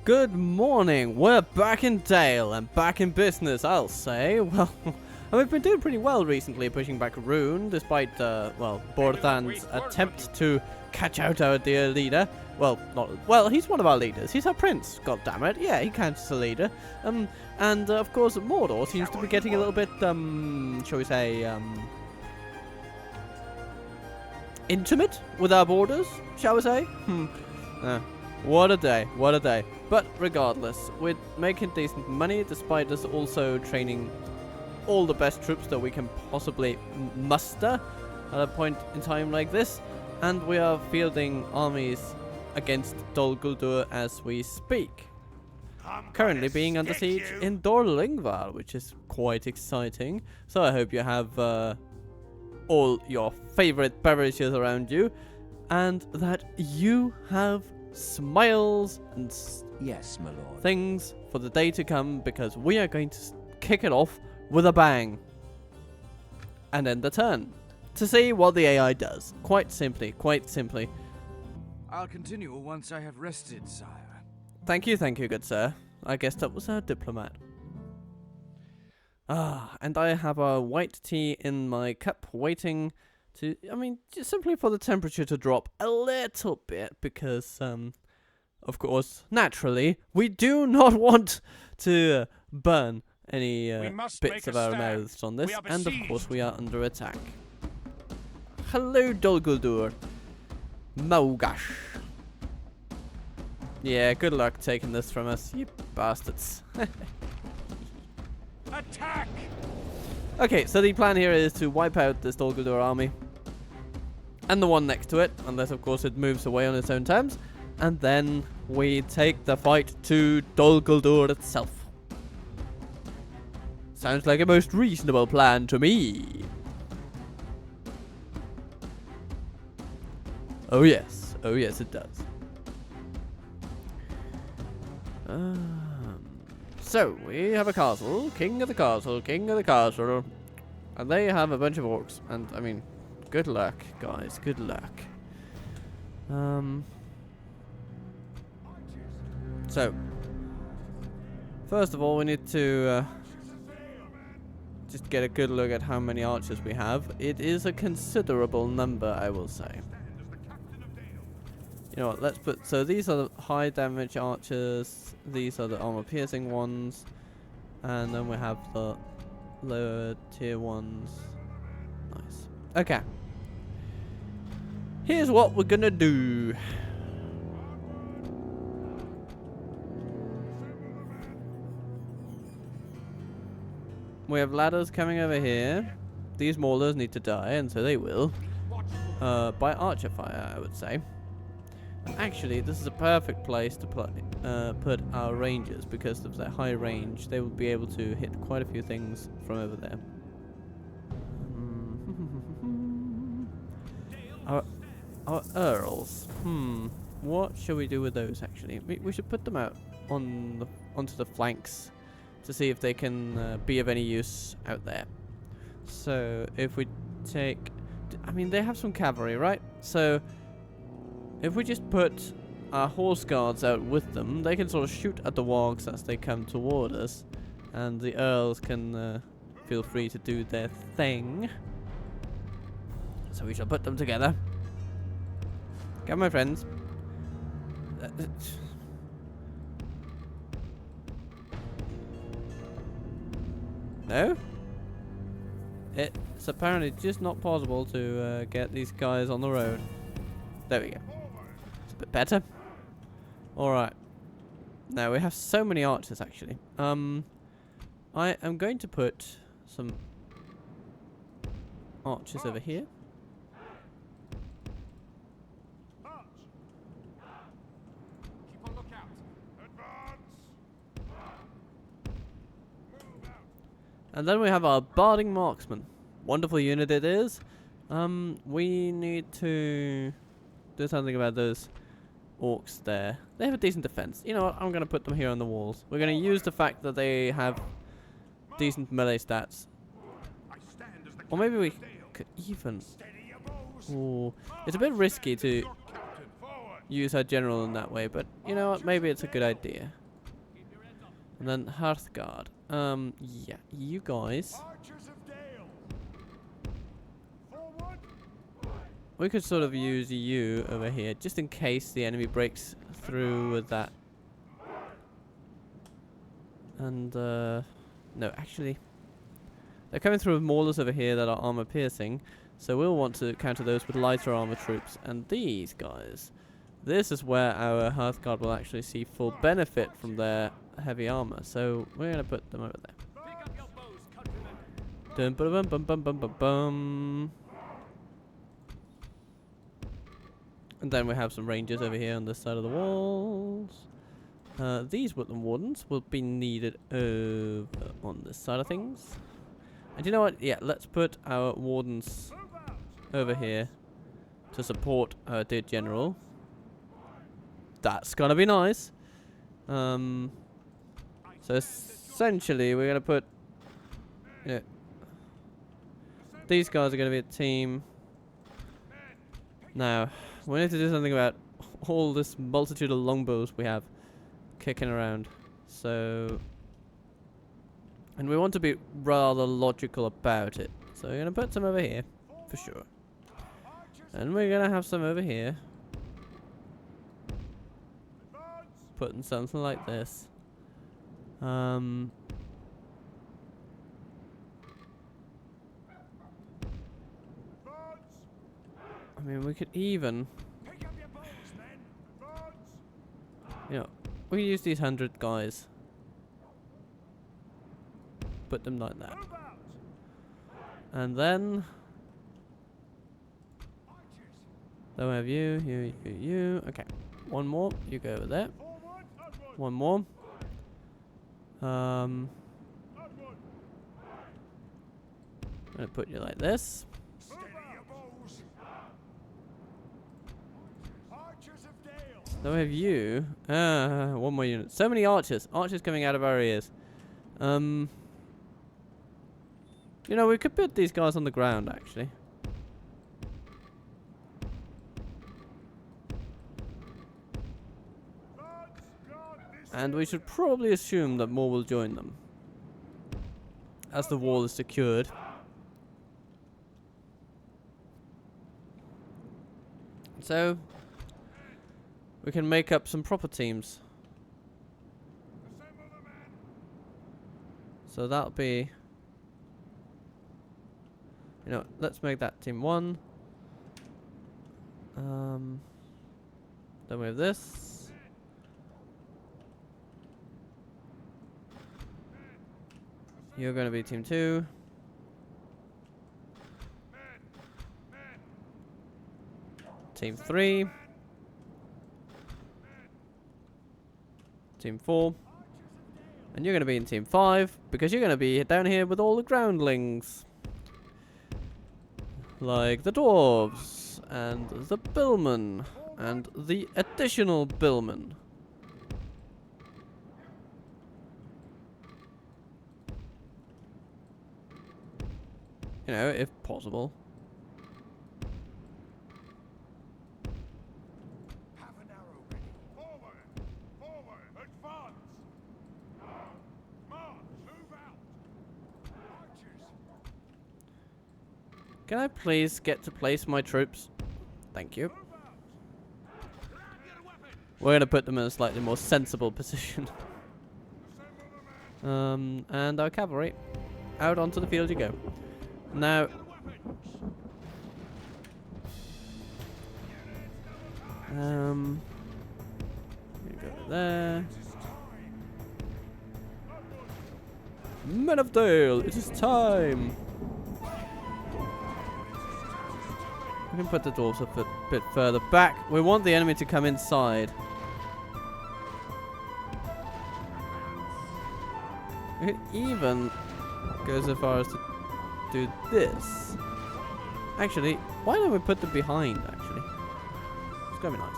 Good morning. We're back in Dale and back in business, I'll say. Well, we've been doing pretty well recently, pushing back Rhûn, despite, Borthan's attempt to catch out our dear leader. Well, he's one of our leaders. He's our prince, goddammit. Yeah, he counts as a leader. And of course, Mordor seems to be getting a little bit, shall we say, intimate with our borders, shall we say? What a day, what a day. But regardless, we're making decent money despite us also training all the best troops that we can possibly muster at a point in time like this. And we are fielding armies against Dol Guldur as we speak. Currently being under siege in Dor Lingvar, which is quite exciting. So I hope you have all your favorite beverages around you, and that you have smiles and yes, my lord, things for the day to come, because we are going to kick it off with a bang and end the turn to see what the AI does. Quite simply, quite simply. I'll continue once I have rested, sire. Thank you, good sir. I guess that was our diplomat. And I have a white tea in my cup waiting to, just simply for the temperature to drop a little bit, because, of course, naturally, we do not want to burn any bits of our mouths on this, and of course we are under attack. Hello, Dol Guldur. Mogash. Yeah, good luck taking this from us, you bastards. Attack! Okay, so the plan here is to wipe out this Dol Guldur army and the one next to it, unless of course it moves away on its own terms, and then we take the fight to Dol Guldur itself. Sounds like a most reasonable plan to me. Oh yes it does. So, we have a castle, king of the castle, and they have a bunch of orcs, and, good luck, guys, good luck. So, first of all, we need to, just get a good look at how many archers we have. It is a considerable number, I will say. You know what, let's put, so these are the high damage archers, these are the armor piercing ones, and then we have the lower tier ones. Nice. Okay. Here's what we're gonna do. We have ladders coming over here. These maulers need to die, and so they will. By archer fire, I would say. Actually, this is a perfect place to put our rangers, because of their high range. They will be able to hit quite a few things from over there. Our earls. What shall we do with those? Actually, we should put them out onto the flanks to see if they can be of any use out there. So if we take, they have some cavalry, right? So if we just put our horse guards out with them, they can sort of shoot at the wargs as they come toward us, and the earls can feel free to do their thing. So we shall put them together. Come, my friends. No? It's apparently just not possible to get these guys on the road. There we go. Bit better. Alright. Now we have so many archers actually. I am going to put some archers over here. Keep on lookout. Advance. And then we have our barding marksman. Wonderful unit it is. We need to do something about those orcs there. They have a decent defense. You know what? I'm going to put them here on the walls. We're going to use the fact that they have decent melee stats. Or maybe we could even... Ooh, it's a bit risky to use our general in that way, but you know what? Maybe it's a good idea. And then Hearthguard. Yeah, you guys. We could sort of use you over here, just in case the enemy breaks through with that. And, no, actually, they're coming through with maulers over here that are armor piercing, so we'll want to counter those with lighter armor troops. And these guys, this is where our Hearthguard will actually see full benefit from their heavy armor, so we're going to put them over there. Dum bum bum bum bum bum bum. And then we have some rangers over here on this side of the walls. These woodland wardens will be needed over on this side of things. And you know what? Yeah, let's put our wardens over here to support our dear general. That's gonna be nice. So essentially, we're gonna put. Yeah, these guys are gonna be a team. Now, we need to do something about all this multitude of longbows we have kicking around. So, and we want to be rather logical about it. So we're gonna put some over here, for sure. And we're gonna have some over here. Putting something like this. I mean, we could even, you know, we use these 100 guys. Put them like that. And then we have you. Okay. One more. You go over there. One more. I'm gonna put you like this. Then we have you. One more unit. So many archers. Archers coming out of our ears. You know, we could put these guys on the ground, actually. And we should probably assume that more will join them, as the wall is secured. So, we can make up some proper teams. So that'll be, you know, let's make that team 1. Then we have this. You're going to be team 2. Team 3. Team 4. And you're going to be in team 5, because you're going to be down here with all the groundlings. Like the dwarves, and the billmen, and the additional billmen. You know, if possible. Have an arrow ready. Forward! Forward! Advance! March! Move out! Archers! Can I please get to place my troops? Thank you. We're going to put them in a slightly more sensible position. And our cavalry. Out onto the field you go. Now, you go there. Men of Dale, it is time. We can put the dwarves a bit further back. We want the enemy to come inside. We could even go so far as to do this. Actually, why don't we put them behind, actually? It's gonna be nice.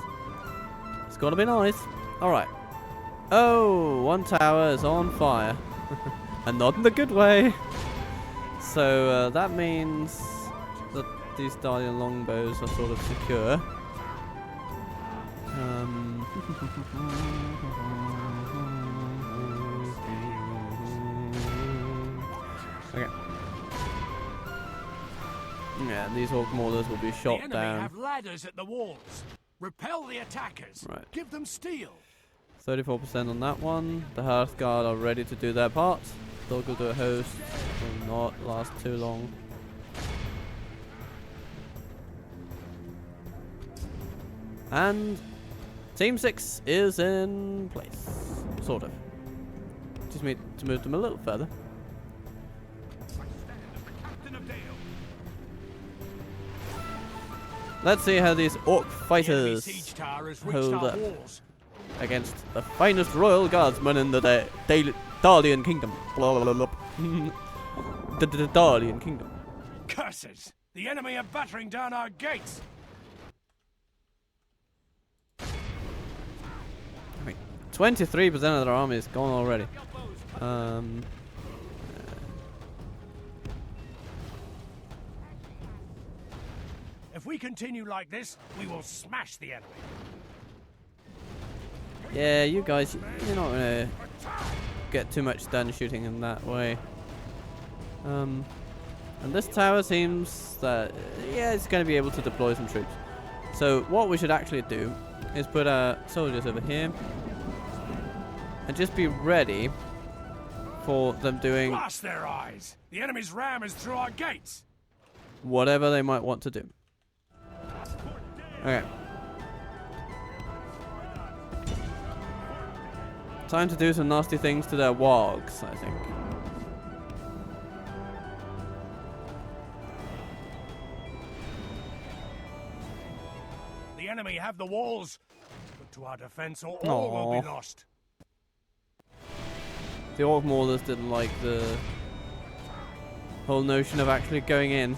It's gonna be nice. Alright. Oh, one tower is on fire. And not in the good way. So, that means that these Dalian longbows are sort of secure. Yeah, and these orc maulers will be The shot enemy down. have ladders at the walls. Repel the attackers. Right. Give them steel. 34% on that one. The Hearthguard are ready to do their part. They'll go to a host. Will not last too long. And Team 6 is in place. Sort of. Just need to move them a little further. Let's see how these orc fighters siege tower has reached hold our up walls. against the finest royal guardsmen in the Dalian kingdom. Blah, blah, blah, blah. The Dalian kingdom. Curses! The enemy are battering down our gates. 23% of their army is gone already. If we continue like this, we will smash the enemy. Yeah, you guys, you're not gonna get too much done shooting in that way. And this tower seems that, yeah, it's gonna be able to deploy some troops. So what we should actually do is put our soldiers over here and just be ready for them doing Blast their eyes! The enemy's ram is through our gates. whatever they might want to do. Okay. Time to do some nasty things to their wargs, I think. The enemy have the walls. Put to our defense or all will Aww. be lost. The orc maulers didn't like the whole notion of actually going in.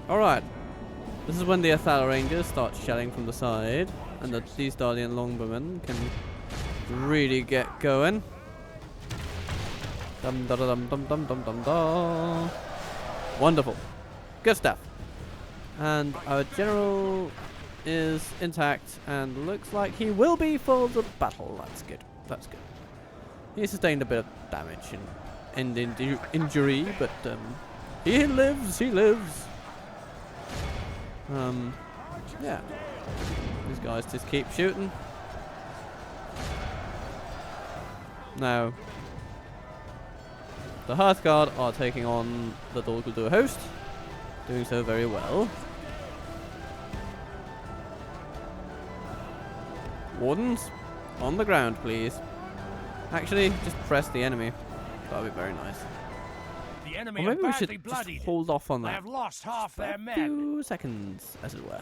Alright. This is when the Athala Rangers start shelling from the side, and these Dalian longbowmen can really get going. Dum da da dum dum dum dum dum da. Wonderful. Good stuff. And our general is intact and looks like he will be for the battle. That's good. That's good. He sustained a bit of damage and injury, but he lives. He lives. Yeah. These guys just keep shooting. Now, the Hearthguard are taking on the Dol Guldur host, doing so very well. Wardens, on the ground, please. Actually, just press the enemy. That would be very nice. The enemy Or maybe we are should badly just bloodied. hold off on They that. have lost half their A men. few seconds, as it were.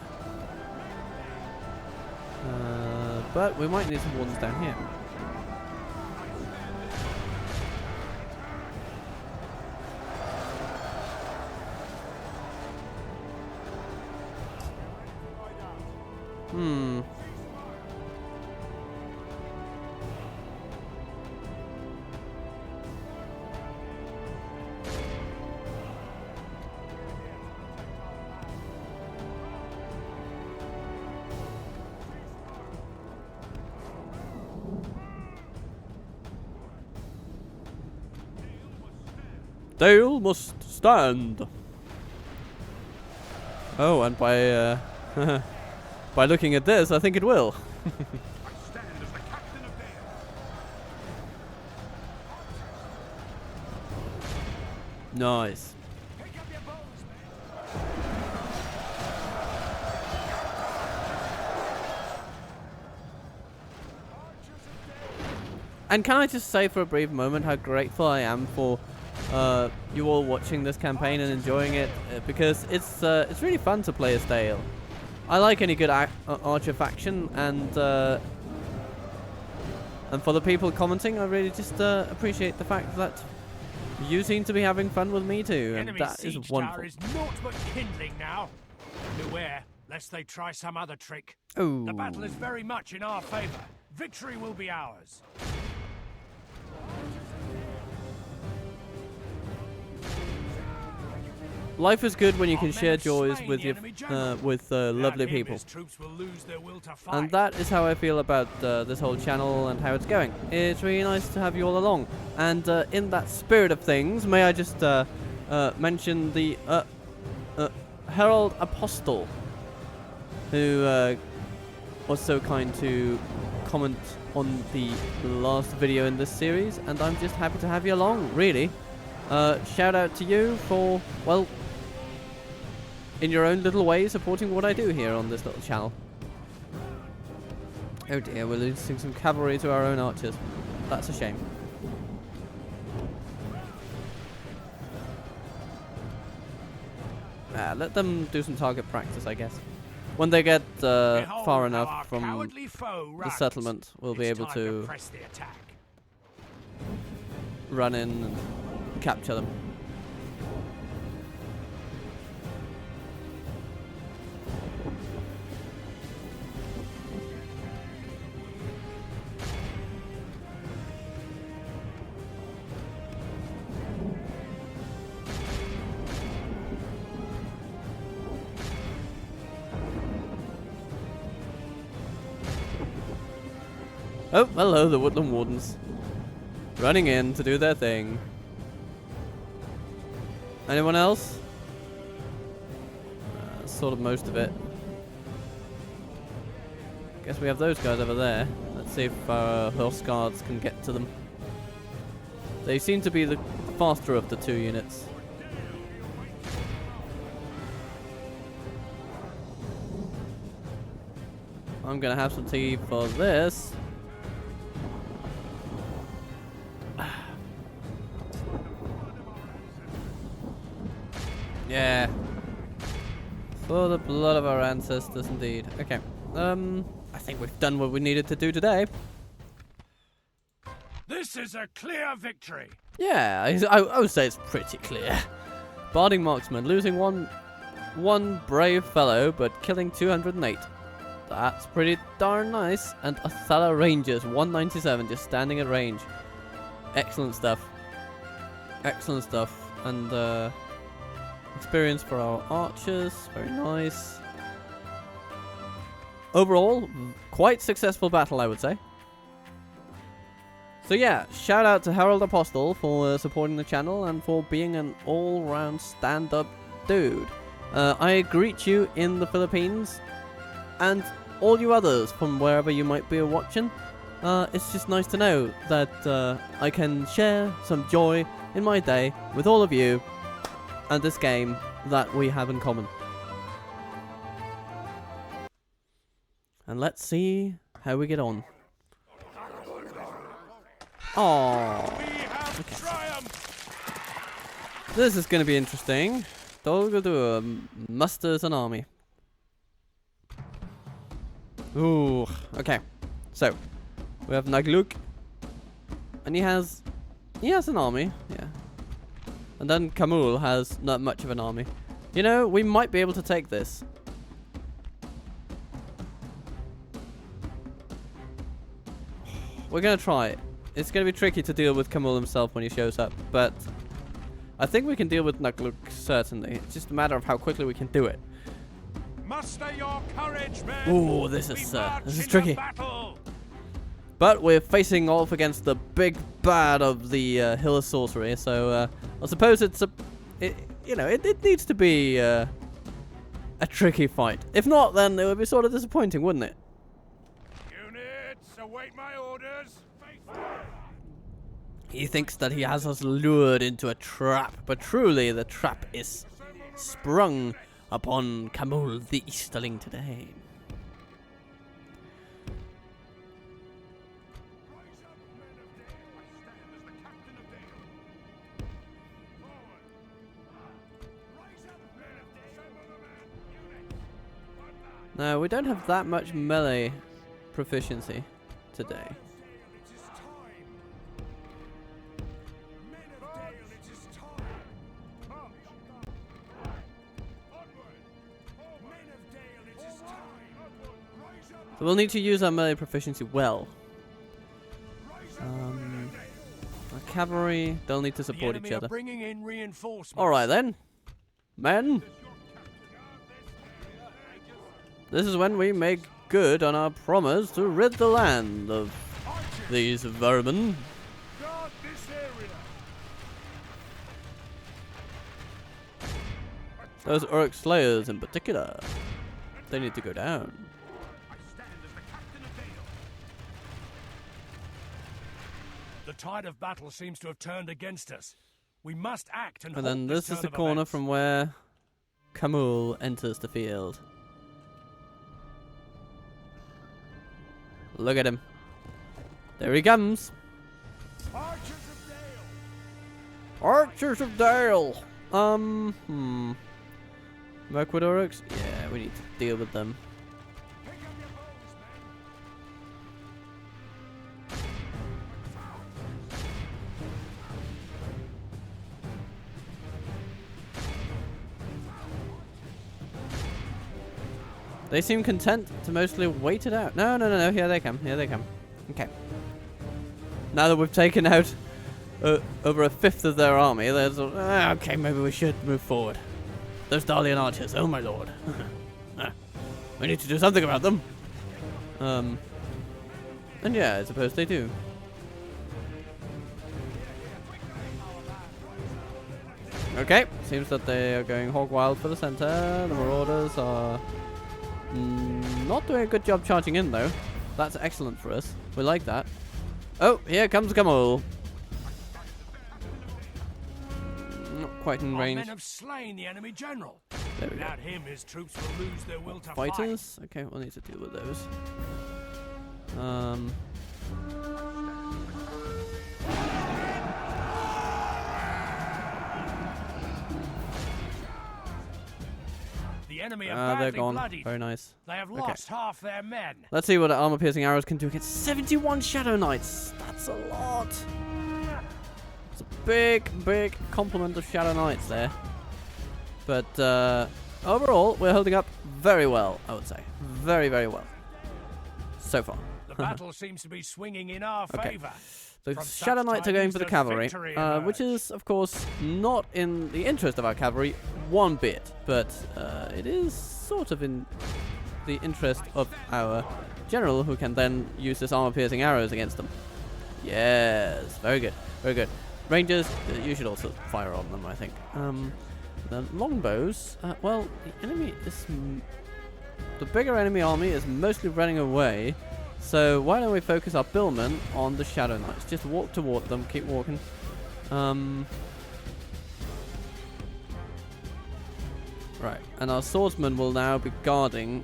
But we might need some wardens down here. Dale must stand. Oh, and by by looking at this, I think it will. Stand as the captain of Dale. Nice. Pick up your bows, men. And can I just say for a brief moment how grateful I am for you all watching this campaign and enjoying it, because it's really fun to play as Dale. I like any good archer faction, and for the people commenting, I really just appreciate the fact that you seem to be having fun with me too, and Enemy that is siege wonderful. tower is naught but kindling now. Beware, lest they try some other trick. Oh, The battle is very much in our favor. Victory will be ours. life is good when you Our can men share have joys slain with the your enemy general. lovely Without him, people. his troops will lose their will to fight. And that is how I feel about this whole channel and how it's going. It's really nice to have you all along. And in that spirit of things, may I just mention the Herald Apostle, who was so kind to comment on the last video in this series, and I'm just happy to have you along, really. Shout out to you for, well, in your own little way, supporting what I do here on this little channel. Oh dear, we're losing some cavalry to our own archers. That's a shame. Let them do some target practice, I guess. When they get far enough from the settlement, we'll be able to run in and capture them. Oh, hello, the Woodland Wardens. Running in to do their thing. Anyone else? Sort of most of it. Guess we have those guys over there. Let's see if our horse guards can get to them. They seem to be the faster of the two units. I'm gonna have some tea for this. Yeah. For the blood of our ancestors, indeed. Okay. I think we've done what we needed to do today. This is a clear victory. Yeah, I would say it's pretty clear. Barding marksman, losing one brave fellow, but killing 208. That's pretty darn nice. And Othala Rangers, 197, just standing at range. Excellent stuff. Excellent stuff. And, experience for our archers, very nice. Overall, quite successful battle, I would say. So yeah, shout out to Herald Apostle for supporting the channel and for being an all-round stand-up dude. I greet you in the Philippines, and all you others from wherever you might be watching. It's just nice to know that I can share some joy in my day with all of you and this game that we have in common. And let's see how we get on. Oh, okay. This is going to be interesting. Dolguldur musters an army. Ooh, okay. So, we have Nagluk, and he has an army, yeah. And then Khamûl has not much of an army. You know, we might be able to take this. We're gonna try it. It's gonna be tricky to deal with Khamûl himself when he shows up, but I think we can deal with Nagluk, certainly. It's just a matter of how quickly we can do it. Muster your courage, men. Ooh, this is tricky. But we're facing off against the big bad of the Hill of Sorcery, so I suppose it needs to be a tricky fight. If not, then it would be sort of disappointing, wouldn't it? Units, await my orders. He thinks that he has us lured into a trap, but truly the trap is sprung upon Khamûl the Easterling today. No, we don't have that much melee proficiency today. So we'll need to use our melee proficiency well. Our cavalry, they'll need to support each other. Bringing in reinforcements. Alright then. Men, this is when we make good on our promise to rid the land of these vermin. Guard this area. Those orc slayers in particular. They need to go down. I stand as the captain of Dale. The tide of battle seems to have turned against us. We must act and And then halt this turn is the of corner events. from where Khamûl enters the field. Look at him. There he comes. Archers of Dale. Archers of Dale. Mirkwood orcs? Yeah, we need to deal with them. Pick up your bows, They seem content to mostly wait it out. No, no, no, no. Here they come. Here they come. Okay. Now that we've taken out over a fifth of their army, there's okay, maybe we should move forward. Those Dalian archers. Oh my lord. We need to do something about them. And yeah, I suppose they do. Okay, seems that they are going hog wild for the center. The Marauders are not doing a good job charging in though. That's excellent for us. We like that. Oh, here comes Khamûl. Not quite in Our range. men have slain the enemy general. There we go. Without him, his troops will lose their will to fight. Fighters? Okay, we'll need to deal with those. The enemy are They're badly gone. bloodied. Very nice. They have Okay. lost half their men. Let's see what armor-piercing arrows can do against 71 Shadow Knights. That's a lot. It's a big, big complement of Shadow Knights there. But overall, we're holding up very well, I would say. Very, very well. So far. The battle seems to be swinging in our Okay. favour. The From Shadow such Knights are going for the tidings does cavalry, victory which emerge. is, of course, not in the interest of our cavalry one bit, but it is sort of in the interest of our general, who can then use this armor-piercing arrows against them. Yes, very good, very good. Rangers, you should also fire on them, I think. The longbows, well, the enemy is... the bigger enemy army is mostly running away. So why don't we focus our billmen on the Shadow Knights? Just walk toward them, keep walking. Right, and our swordsmen will now be guarding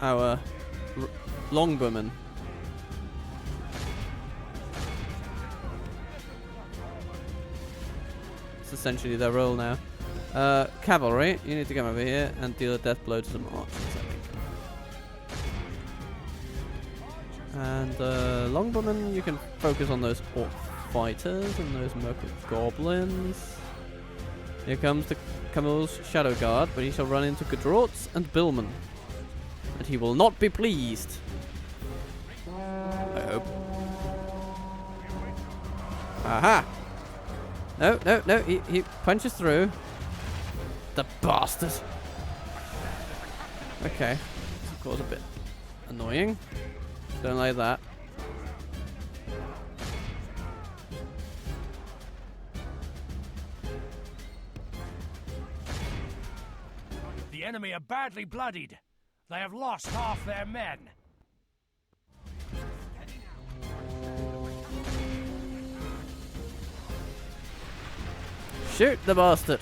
our longbowmen. It's essentially their role now. Cavalry, you need to come over here and deal a death blow to some archers, I think. And longbowmen, you can focus on those orc fighters and those Mirkwood goblins. Here comes the Khamûl's Shadow Guard, but he shall run into Gedrorts and Billmen. And he will not be pleased. I hope. Aha! No, no, no, he punches through. The bastard! Okay. This is of course a bit annoying. Don't like that. The enemy are badly bloodied. They have lost half their men. Shoot the bastard!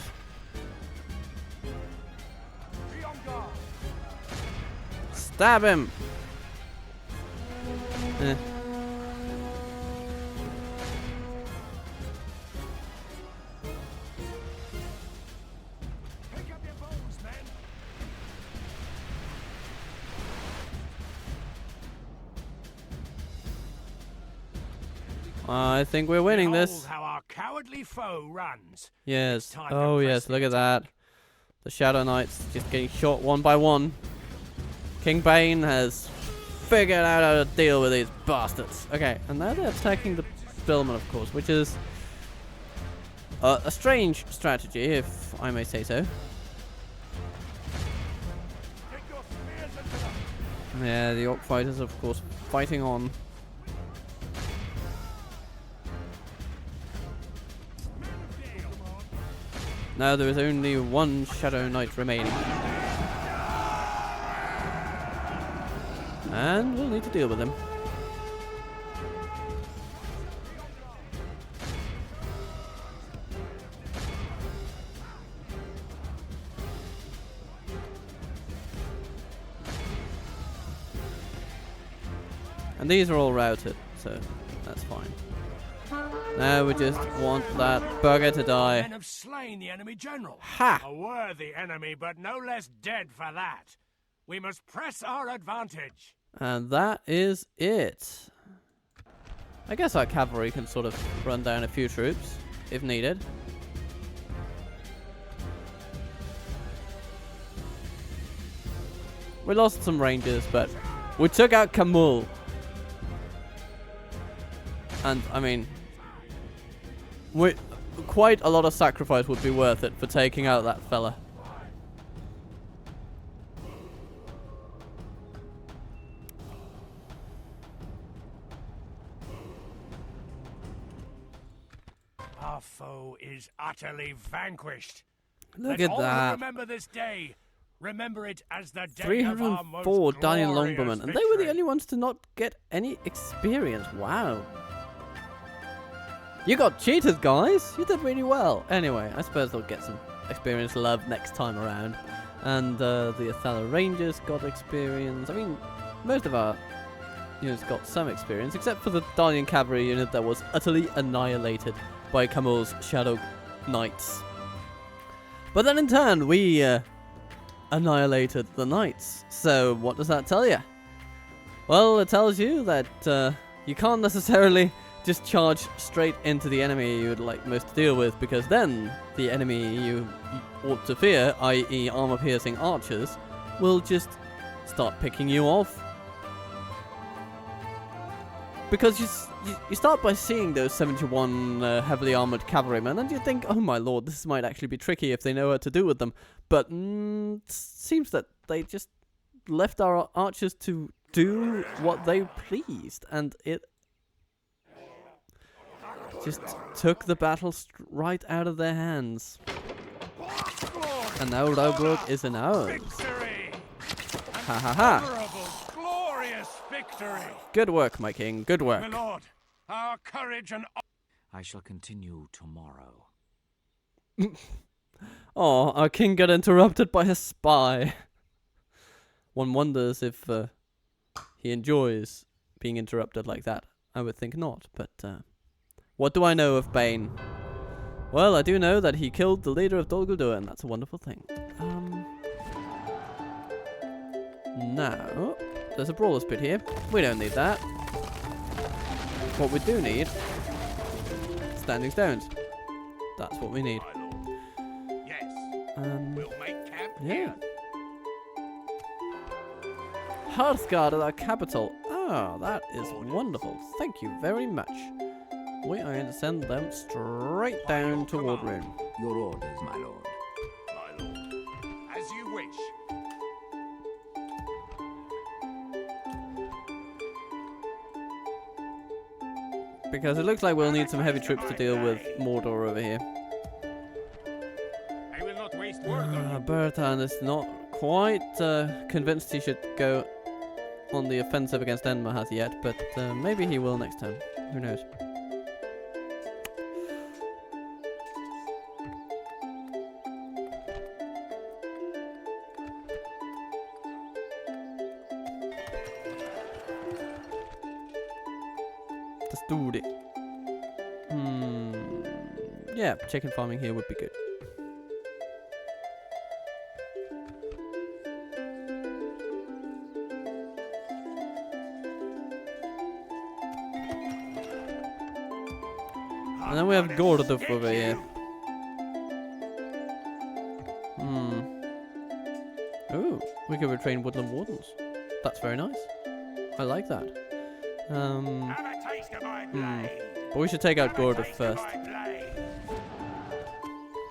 Be on guard. Stab him! Eh. Pick up your bows, men. I think we're winning Behold this. how our cowardly foe runs. Yes. time to Oh press yes, the look at attack. that. The Shadow Knights just getting shot one by one. King Bane has figured out how to deal with these bastards. Okay, and now they're attacking the Billmen, of course, which is A strange strategy, if I may say so. Yeah, the orc fighters, of course, fighting on. Now there is only one Shadow Knight remaining. And we'll need to deal with him. And these are all routed, so that's fine. Now we just want that bugger to die. Men have slain the enemy general. Ha! A worthy enemy, but no less dead for that. We must press our advantage. And that is it. I guess our cavalry can sort of run down a few troops, if needed. We lost some rangers, but we took out Khamûl. And, I mean, quite a lot of sacrifice would be worth it for taking out that fella. Our foe is utterly vanquished. Look Let at all who that. remember this day. Remember it as the day 304 of our most Daniel glorious Longbowmen, and they were the victory. only ones to not get any experience. Wow. You got cheated, guys. You did really well. Anyway, I suppose they'll get some experience love next time around. And the Othello Rangers got experience. I mean, most of our units got some experience, except for the Dalian Cavalry unit that was utterly annihilated by Khamûl's Shadow Knights. But then in turn, we annihilated the Knights. So what does that tell you? Well, it tells you that you can't necessarily just charge straight into the enemy you would like most to deal with, because then the enemy you ought to fear, i.e. armor-piercing archers, will just start picking you off. Because you start by seeing those 71 heavily armored cavalrymen, and you think, oh my lord, this might actually be tricky if they know what to do with them. But it seems that they just left our archers to do what they pleased, and it just took the battle right out of their hands. And now Rhûn is in ours. Victory! Ha ha ha! Honorable, glorious victory! Good work, my king. Good work. My lord, our courage and I shall continue tomorrow. Oh, our king got interrupted by a spy. One wonders if he enjoys being interrupted like that. I would think not, but what do I know of Bane? Well, I do know that he killed the leader of Dol Guldur, and that's a wonderful thing. Now, there's a brawler's pit here. We don't need that. What we do need, standing stones. That's what we need. my lord. Yes, we'll make camp Yeah. here. Hearthguard at our capital. Ah, that is wonderful. Thank you very much. We are going to send them straight down toward Rhûn. Your orders, my lord. My lord, as you wish. Because it looks like we'll need some heavy troops to deal with Mordor over here. I will not waste word on you. Bertan is not quite convinced he should go on the offensive against Enmahadh yet, but maybe he will next time. Who knows? Let's do it. Yeah, chicken farming here would be good. And then we have Gordov over here. Ooh, we can retrain woodland wardens. That's very nice. I like that. Have a taste of my blade. But we should take out Have a Gordov taste of first. my blade.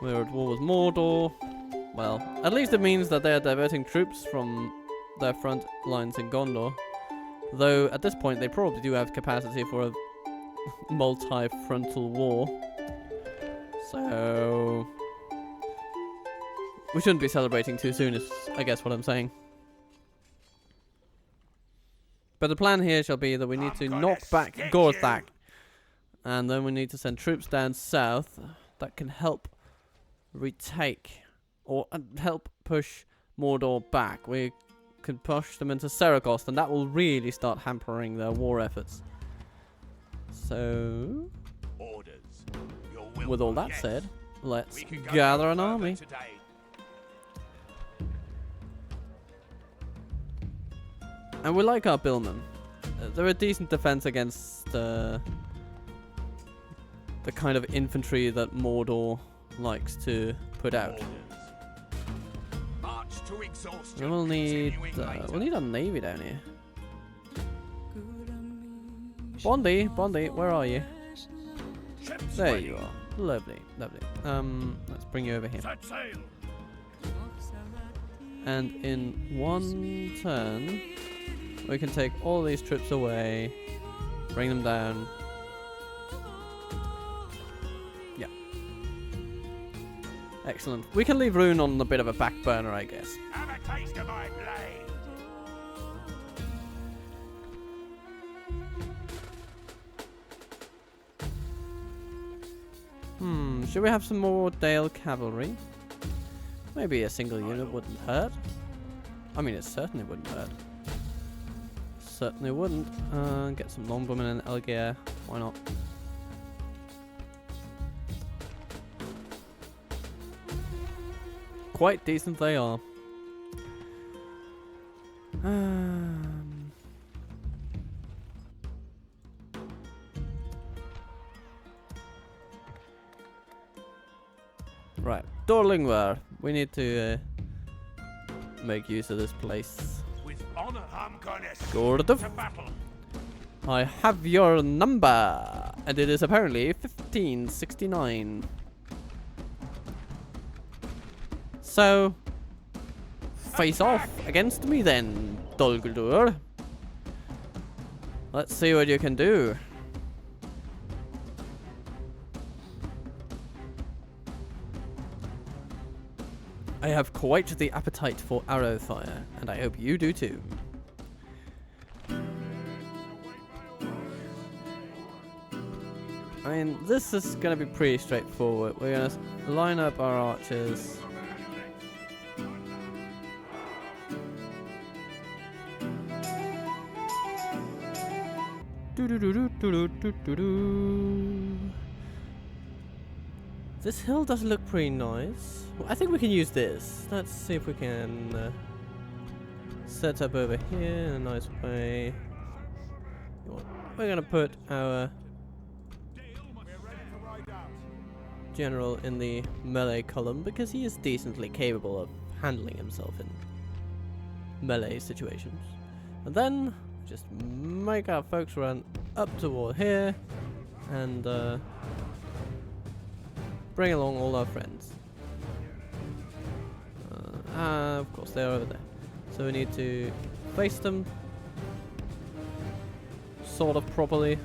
We're at war with Mordor. Well, at least it means that they are diverting troops from their front lines in Gondor. Though, at this point, they probably do have capacity for a multi-frontal war. So... we shouldn't be celebrating too soon, is I guess what I'm saying. But the plan here shall be that we need to knock back Gorthak. And then we need to send troops down south that can help retake or help push Mordor back. We can push them into Saragost, and that will really start hampering their war efforts. So, with all that said, let's gather an army. And we like our billmen. They're a decent defense against the kind of infantry that Mordor likes to put out. And we'll need a navy down here. Bondi, where are you? There you are. Lovely, lovely. Let's bring you over here. And in one turn, we can take all these troops away, bring them down. Yeah. Excellent. We can leave Rhûn on a bit of a back burner, I guess. Have a taste of my blade. Should we have some more Dale cavalry? Maybe a single unit wouldn't hurt. I mean, it certainly wouldn't hurt. Certainly wouldn't. Get some longbowmen and Elgear. Why not? Quite decent they are. Right, Dorlingvar. We need to make use of this place. With honor, Gordov, I have your number, and it is apparently 1569. So, face off against me then, Dolguldur. Let's see what you can do. I have quite the appetite for arrow fire, and I hope you do too. I mean, this is going to be pretty straightforward. We're going to line up our archers. This hill does look pretty nice. Well, I think we can use this. Let's see if we can set up over here in a nice way. We're going to put our general in the melee column because he is decently capable of handling himself in melee situations. And then just make our folks run up toward here and bring along all our friends. Of course they're over there. So we need to face them sort of properly.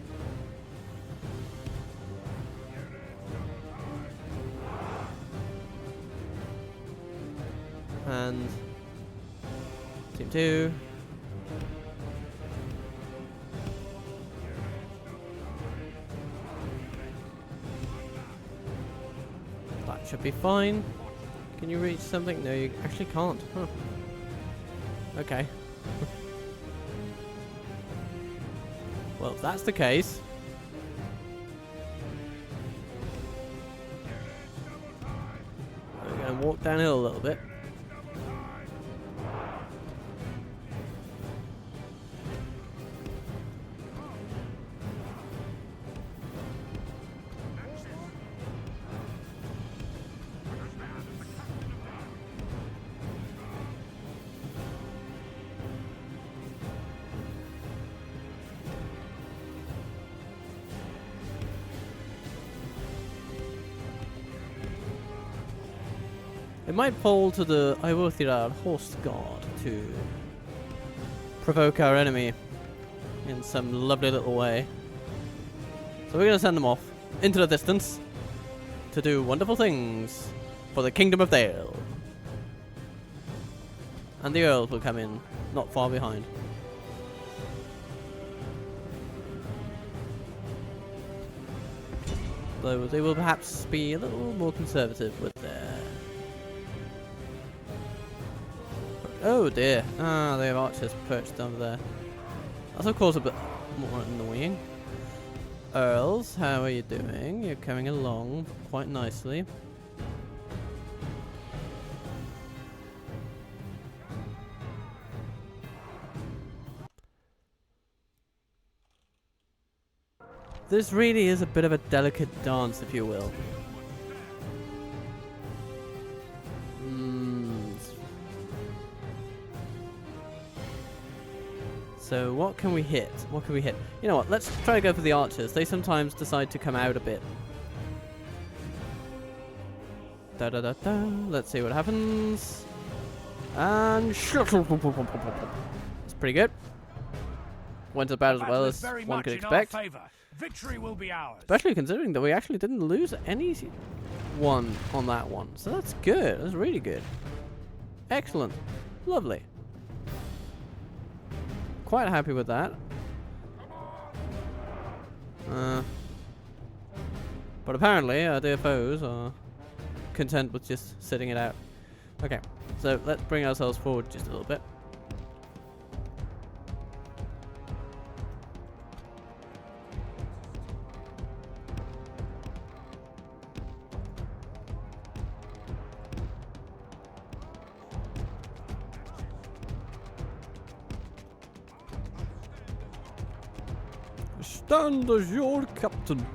And team 2. That should be fine. Can you reach something? No, you actually can't. Huh. Okay. Well, if that's the case, we're going to walk downhill a little bit. It might fall to the Iwothirar horse guard to provoke our enemy in some lovely little way. So we're going to send them off into the distance to do wonderful things for the Kingdom of Dale. And the Earls will come in not far behind. Though they will perhaps be a little more conservative with their... Oh dear. Ah, they have archers perched over there. That's of course a bit more annoying. Earls, how are you doing? You're coming along quite nicely. This really is a bit of a delicate dance, if you will. So what can we hit? What can we hit? You know what? Let's try to go for the archers. They sometimes decide to come out a bit. Da da da da. Let's see what happens. And it's pretty good. Went about as well as one could expect. Victory will be ours. Especially considering that we actually didn't lose anyone on that one. So that's good. That's really good. Excellent. Lovely. Quite happy with that. But apparently our dear foes are content with just sitting it out. Okay, so let's bring ourselves forward just a little bit. Stand as your captain.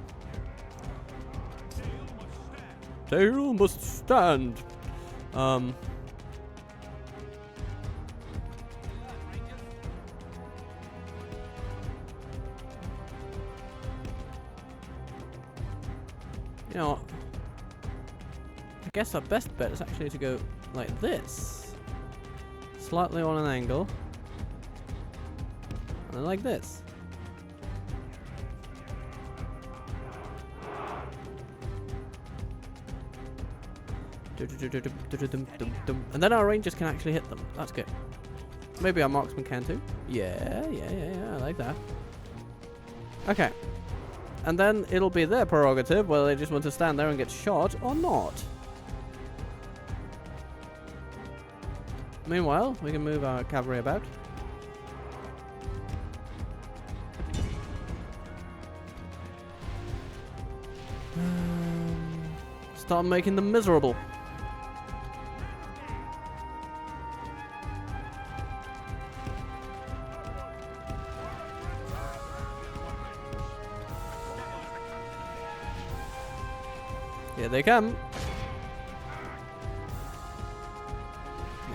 Dale must stand. You know, I guess our best bet is actually to go like this. Slightly on an angle. And then like this. And then our rangers can actually hit them. That's good. Maybe our marksman can too. Yeah, I like that. Okay. And then it'll be their prerogative whether they just want to stand there and get shot or not. Meanwhile, we can move our cavalry about. Start making them miserable. Here they come.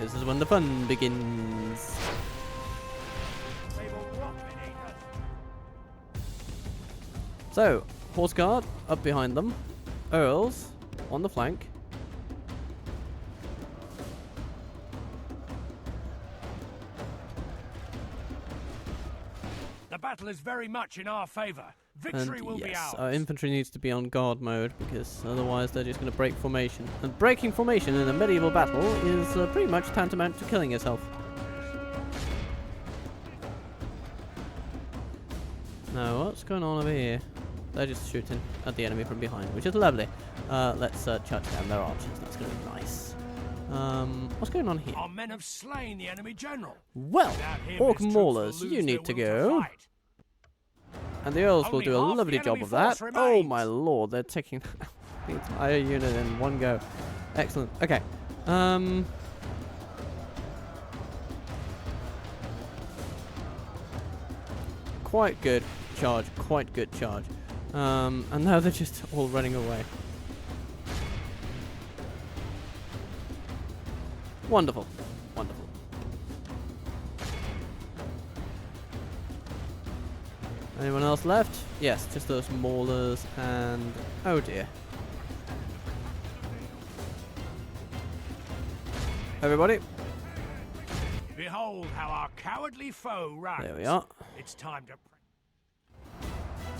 This is when the fun begins. So, horse guard up behind them. Earls on the flank. The battle is very much in our favor. Victory will be ours. Our infantry needs to be on guard mode because otherwise they're just going to break formation. And breaking formation in a medieval battle is pretty much tantamount to killing yourself. Now, what's going on over here? They're just shooting at the enemy from behind, which is lovely. Let's charge down their archers. That's going to be nice. What's going on here? Our men have slain the enemy general. Well, orc maulers, you need to go. And the Earls will do a lovely job of that. Oh my lord, they're taking the entire unit in one go. Excellent. Okay. Quite good charge. Quite good charge. And now they're just all running away. Wonderful. Wonderful. Anyone else left? Yes, just those maulers and... oh dear. everybody. Behold how our cowardly foe runs. There we are. It's time to...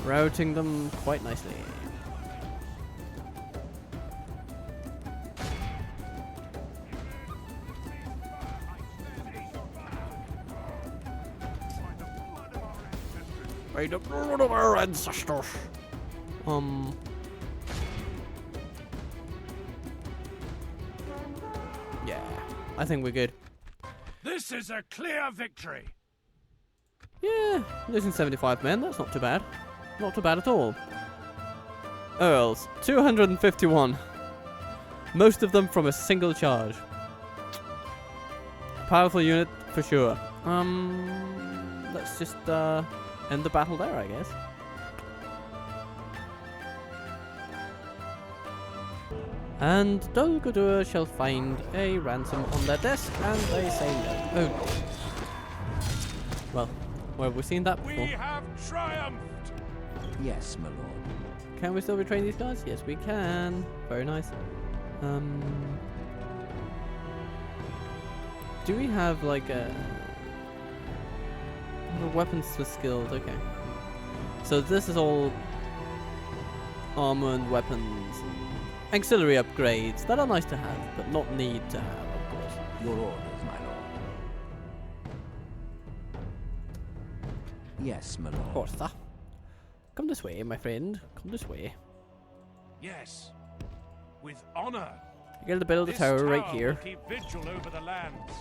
Routing them quite nicely. By the blood of our ancestors. Yeah, I think we're good. This is a clear victory. Yeah, losing 75 men, that's not too bad. Not too bad at all. Earls, 251. Most of them from a single charge. Powerful unit for sure. Let's just end the battle there, I guess. And Dol Guldur shall find a ransom on their desk, and they say no. Oh. Well, where have we seen that before? We have triumphed. Yes, my lord. Can we still retrain these guys? Yes, we can. Very nice. Do we have like a weapons for skilled? Okay. So this is all armor and weapons and auxiliary upgrades that are nice to have, but not need to have, of course. Your orders, my lord. Yes, my lord. Arthur, come this way, my friend. Come this way. Yes, with honor. You're gonna build a This tower right tower here. will keep vigil over the lands.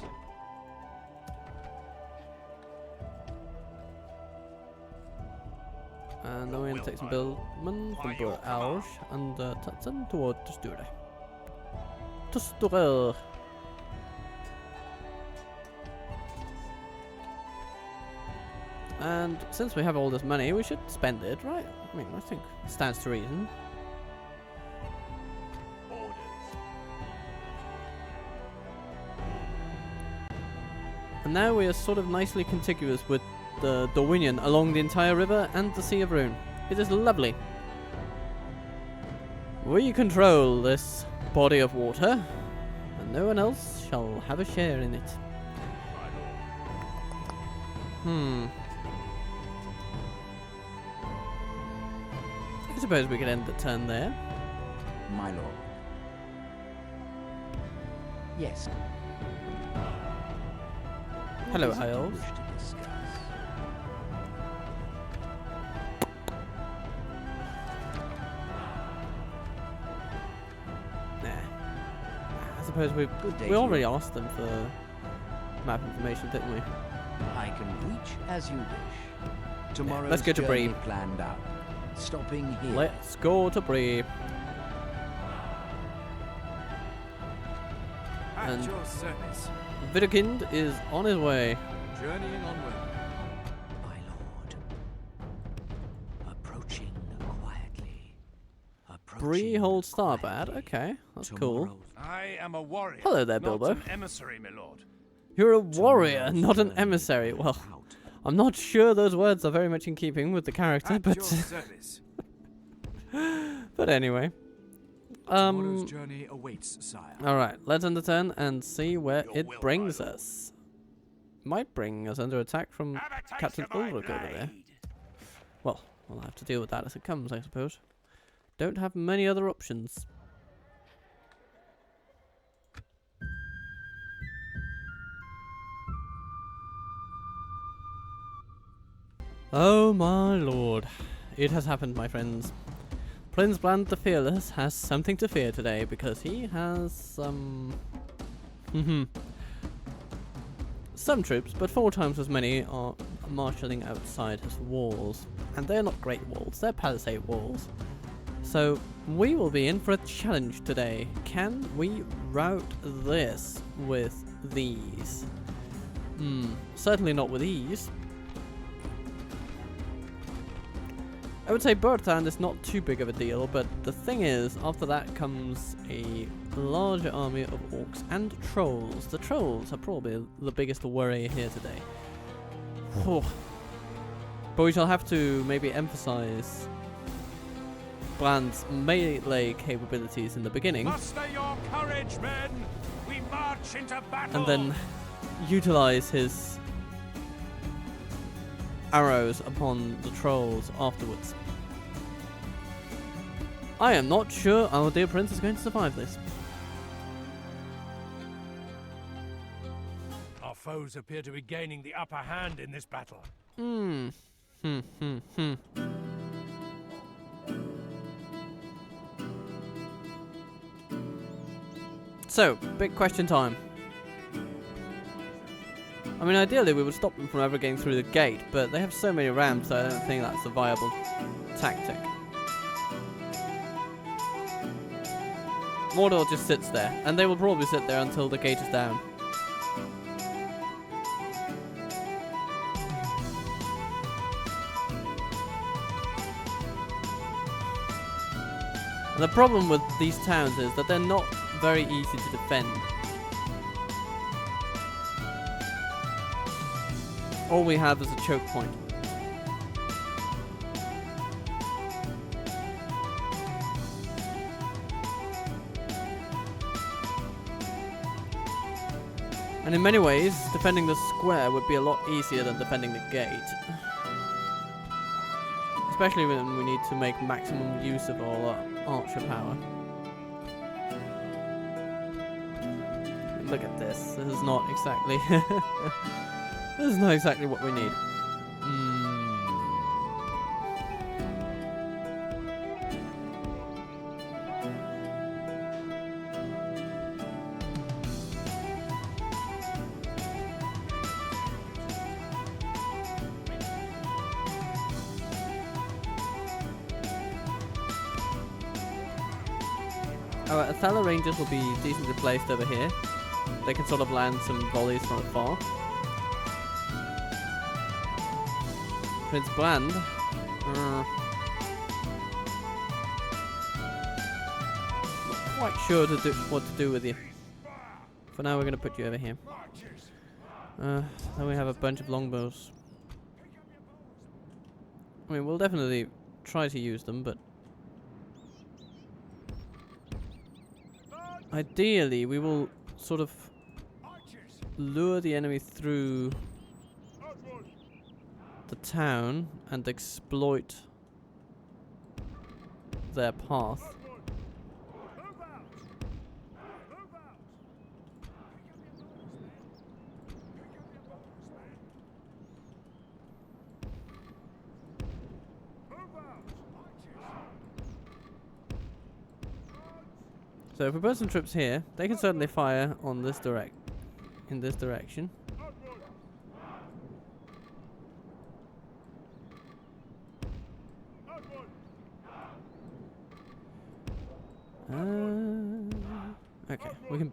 And then we're gonna take some buildmen from Bur Alsh and touch them toward the Sture. To Sture. And since we have all this money, we should spend it, right? I mean, I think it stands to reason. Orders. And now we are sort of nicely contiguous with the Dorwinion along the entire river and the Sea of Rhûn. It is lovely. We control this body of water, and no one else shall have a share in it. I suppose we could end the turn there. My lord. Yes. Hello, What is it you Isles. wish to discuss? Nah. I suppose we Good day we to already you. asked them for map information, didn't we? I can reach as you wish. Tomorrow's let's go to journey Bree. planned out. Stopping here. Let's go to Bree. At And- your service. Widukind is on his way. Journeying onward. My lord. Approaching quietly. Bree holds Starbad. quietly. Okay, that's cool. Tomorrow's I am a warrior. Hello there, not Bilbo. an emissary, my lord. You're a warrior, tomorrow's not an journey emissary. planned Well, out. I'm not sure those words are very much in keeping with the character, At but your service. but anyway. Tomorrow's journey awaits, sire. All right, let's end the turn and see where Your it will, brings my lord. us. Might bring us under attack from Have a taste Captain of my Ulrich over there. blade. Well, we'll have to deal with that as it comes, I suppose. Don't have many other options. Oh my lord. It has happened, my friends. Prince Bland the Fearless has something to fear today because he has some troops, but 4 times as many are marshalling outside his walls. And they're not great walls, they're palisade walls. So we will be in for a challenge today. Can we rout this with these? Certainly not with these. I would say Bertrand is not too big of a deal, but the thing is, after that comes a larger army of orcs and trolls. The trolls are probably the biggest worry here today. Whew. But we shall have to maybe emphasize Bland's melee capabilities in the beginning. Muster your courage, men. We march March into battle. and then utilize his arrows upon the trolls afterwards. I am not sure our dear prince is going to survive this. Our foes appear to be gaining the upper hand in this battle. So, big question time. I mean, ideally we would stop them from ever getting through the gate, but they have so many rams that I don't think that's a viable tactic. Mordor just sits there, and they will probably sit there until the gate is down. And the problem with these towns is that they're not very easy to defend. All we have is a choke point. And in many ways, defending the square would be a lot easier than defending the gate. Especially when we need to make maximum use of our archer power. Look at this. This is not exactly this is not exactly what we need. Our Athala Rangers will be decently placed over here. They can sort of land some volleys from afar. Prince Brand. Not quite sure what to do with you. For now, we're going to put you over here. Then we have a bunch of longbows. I mean, we'll definitely try to use them, but ideally, we will sort of lure the enemy through the town and exploit their path. So if we put some troops here, they can certainly fire on this in this direction. Okay, we can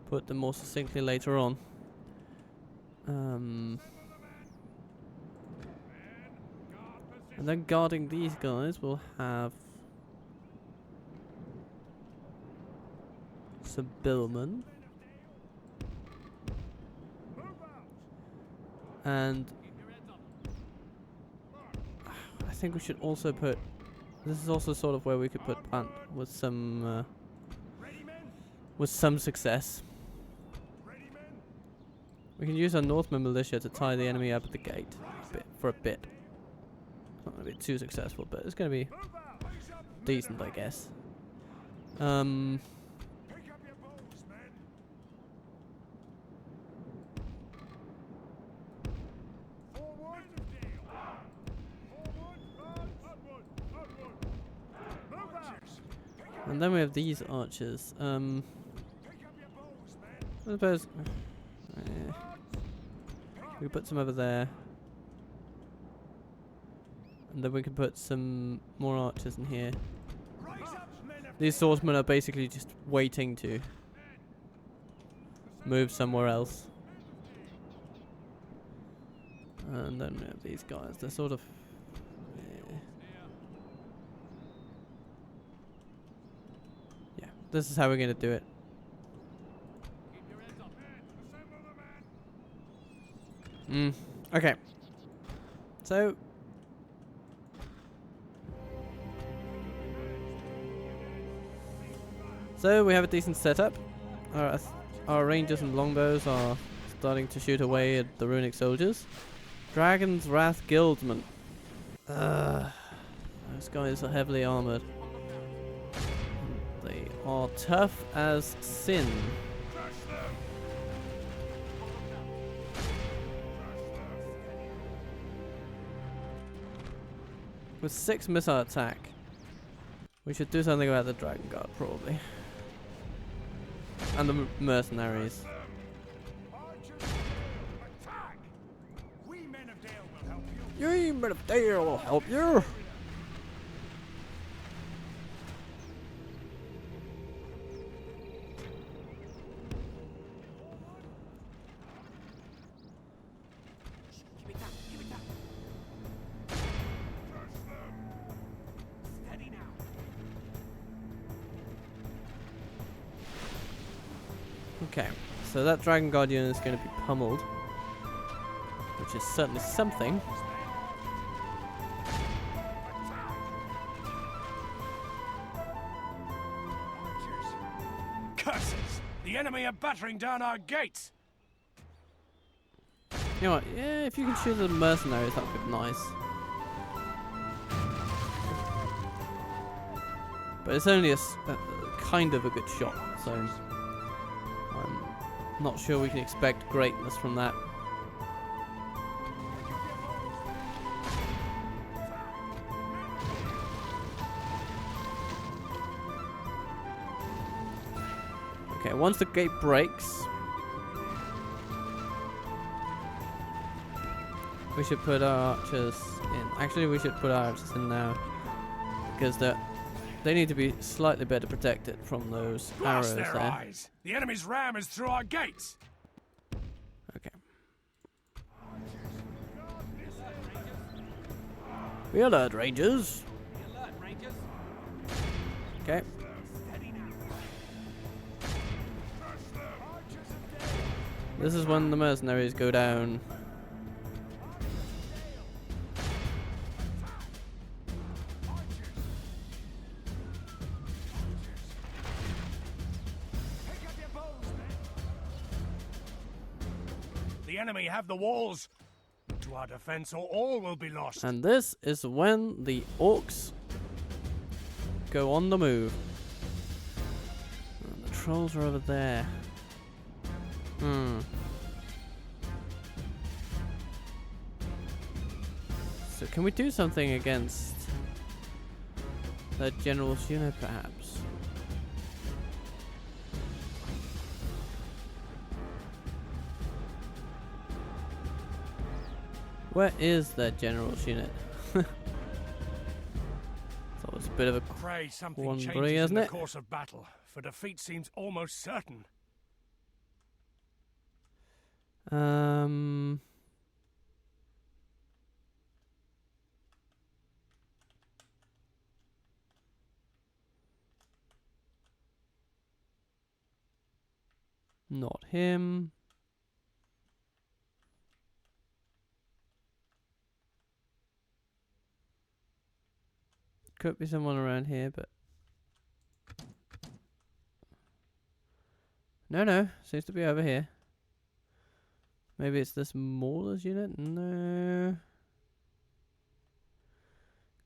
put them more succinctly later on. And then guarding these guys, we'll have some billmen. And I think we should also put, this is also sort of where we could put Pant with some success. We can use our Northman militia to tie the enemy up at the gate for a bit. Not going to be too successful, but it's going to be decent, I guess. And then we have these archers. I suppose we put some over there, and then we can put some more archers in here. These swordsmen are basically just waiting to move somewhere else. And then we have these guys. They're sort of this is how we're going to do it. Okay. So we have a decent setup. our rangers and longbows are starting to shoot away at the runic soldiers. Dragon's Wrath Guildsmen. Those guys are heavily armored. They are tough as sin. With 6 missile attack, we should do something about the Dragon Guard, probably. And the mercenaries. We men of Dale will help you. You men of Dale will help you! Okay, so that Dragon Guardian is going to be pummeled, which is certainly something. Curses! The enemy are battering down our gates. You know what? Yeah, if you can shoot the mercenaries, that would be nice. But it's only a kind of a good shot, so I'm not sure we can expect greatness from that. Okay, once the gate breaks, we should put our archers in. Actually, we should put our archers in now, because they need to be slightly better protected from those Blast arrows their there. eyes! The enemy's ram is through our gates. Okay. Be alert, Rangers. Okay. This is when the mercenaries go down. The enemy have the walls. To our defense, or all will be lost. And this is when the orcs go on the move. And the trolls are over there. So can we do something against the general's unit, perhaps? Where is that general's unit? So it's a bit of a Pray something wandering, changes in isn't the it? course of battle, for defeat seems almost certain. Not him. Could be someone around here, but no, seems to be over here. Maybe it's this Mauler's unit? No.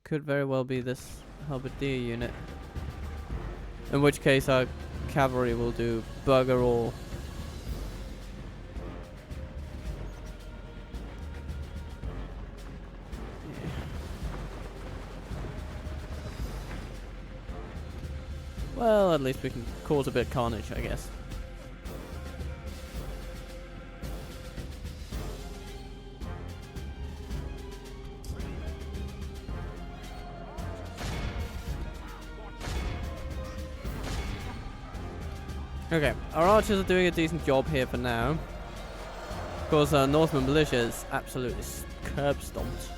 Could very well be this halberdier unit. In which case our cavalry will do bugger all. Well, at least we can cause a bit of carnage, I guess. Okay, our archers are doing a decent job here for now. Of course, our Northman militia is absolutely curb stomped.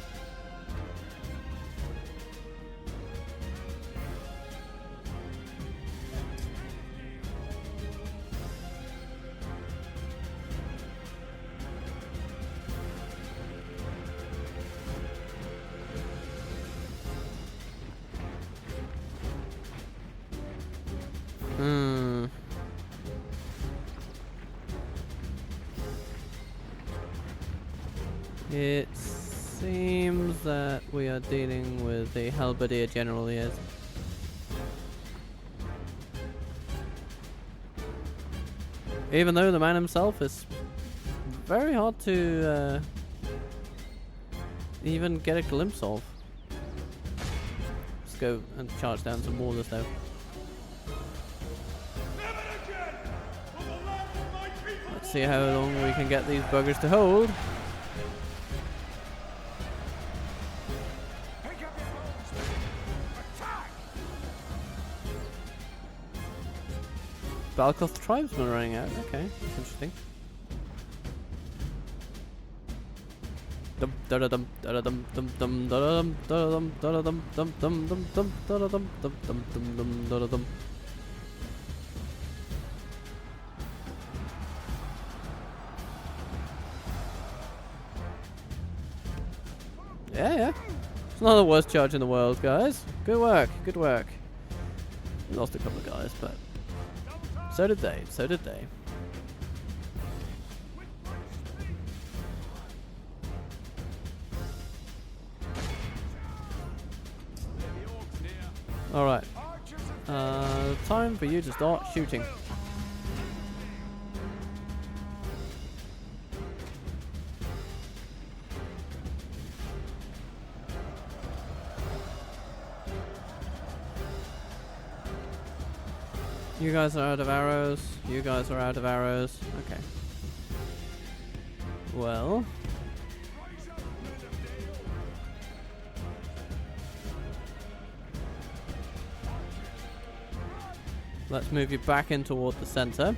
It seems that we are dealing with a halberdier general, yes. Even though the man himself is very hard to even get a glimpse of. Let's go and charge down some warders though. Let's see how long we can get these buggers to hold. Balkoth tribesmen running out. Okay, that's interesting. Dum da dum da dum dum dum da dum da dum da dum dum dum dum dum da dum dum dum dum dum da dum. Yeah. It's not the worst charge in the world, guys. Good work. Good work. Lost a couple of guys, but so did they. So did they. Alright. Time for you to start shooting. You guys are out of arrows. You guys are out of arrows. Okay. Well. Let's move you back in toward the center.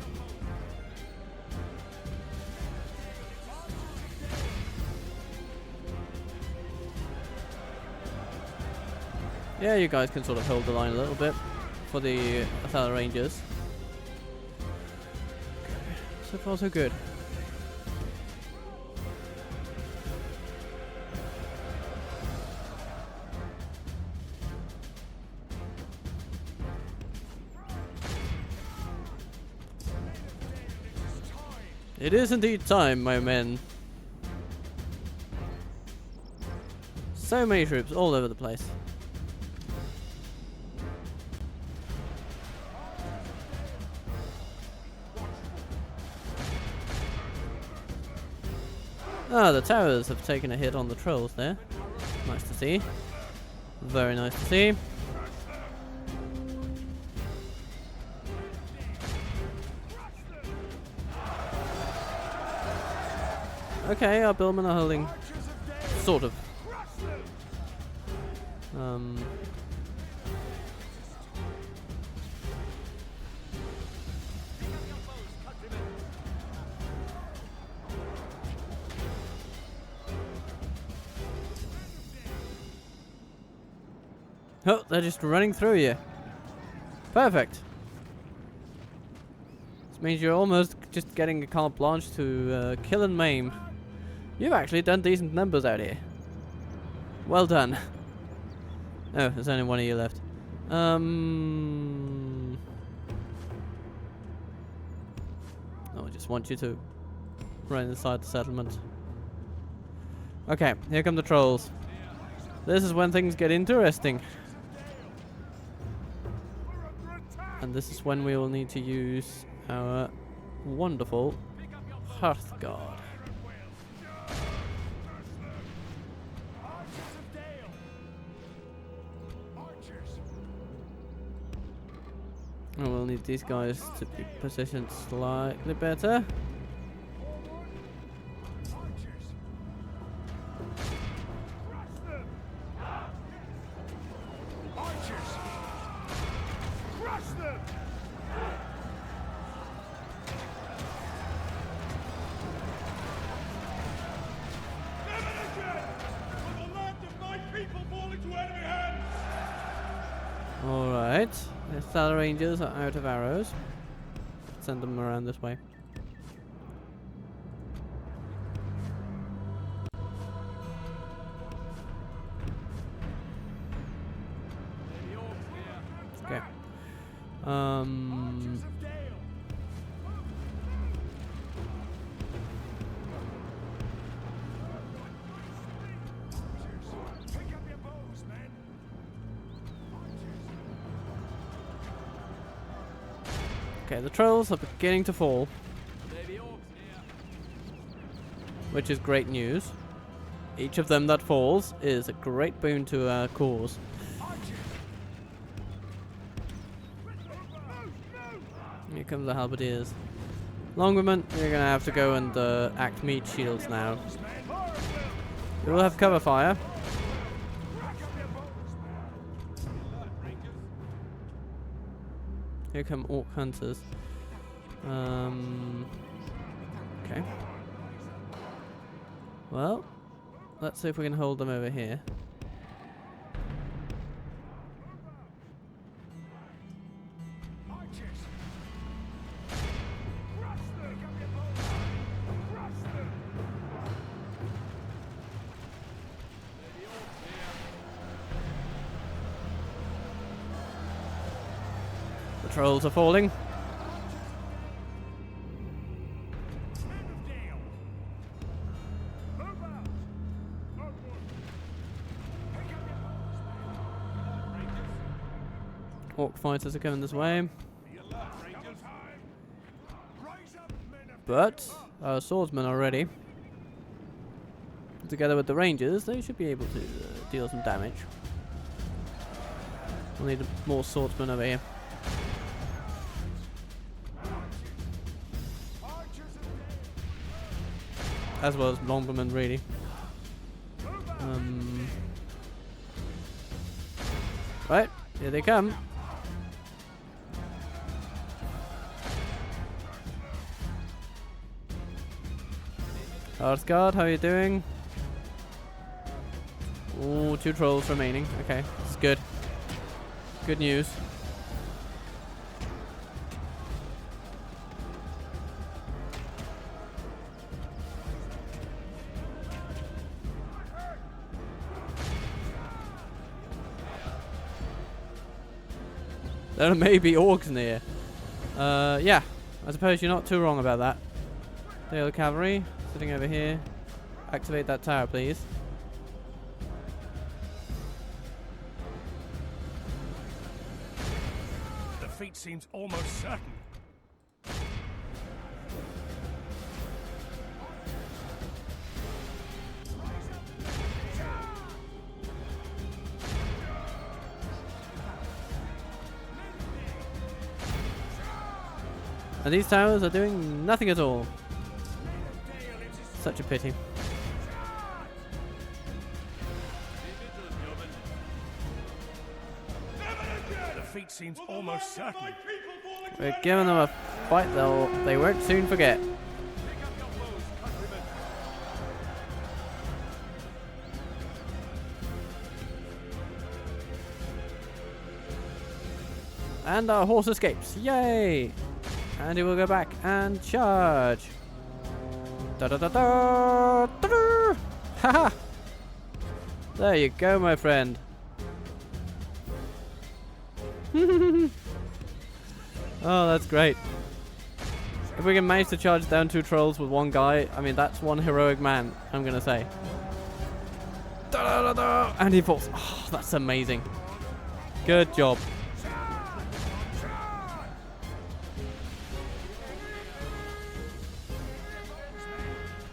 Yeah, you guys can sort of hold the line a little bit for the Athala Rangers. Okay. So far so good. It is indeed time, my men. So many troops all over the place. Ah, the towers have taken a hit on the trolls there. Nice to see. Very nice to see. Okay, our billmen are holding, sort of. Oh, they're just running through you. Perfect. This means you're almost just getting a carte blanche to kill and maim. You've actually done decent numbers out here. Well done. Oh, there's only one of you left. Oh, I just want you to run inside the settlement. Okay, here come the trolls. This is when things get interesting. And this is when we will need to use our wonderful Hearthguard. And we'll need these guys to be positioned slightly better. Alright, the Athala Rangers are out of arrows. Send them around this way. Okay. Okay, the trolls are beginning to fall, which is great news. Each of them that falls is a great boon to our cause. Here comes the halberdiers. Longwomen, you're gonna have to go and act meat shields now. You will have cover fire. Here come orc hunters. Okay. Well, let's see if we can hold them over here. The trolls are falling. Orc fighters are coming this way. But our swordsmen are ready. Together with the rangers, they should be able to deal some damage. We'll need more swordsmen over here. As well as longbowmen, really. Right, here they come. Guard, how are you doing? Ooh, 2 trolls remaining. Okay, it's good. Good news. There may be orcs near. Yeah, I suppose you're not too wrong about that. There are the cavalry sitting over here. Activate that tower, please. Defeat seems almost certain. And these towers are doing nothing at all. Such a pity. Defeat seems almost certain. We're giving them a fight they won't soon forget. And our horse escapes. Yay! And he will go back and charge. Da da da da da da! Haha! There you go, my friend. Oh, that's great. If we can manage to charge down 2 trolls with 1 guy, I mean, that's 1 heroic man, I'm gonna say. Da da da da! And he falls. Oh, that's amazing. Good job.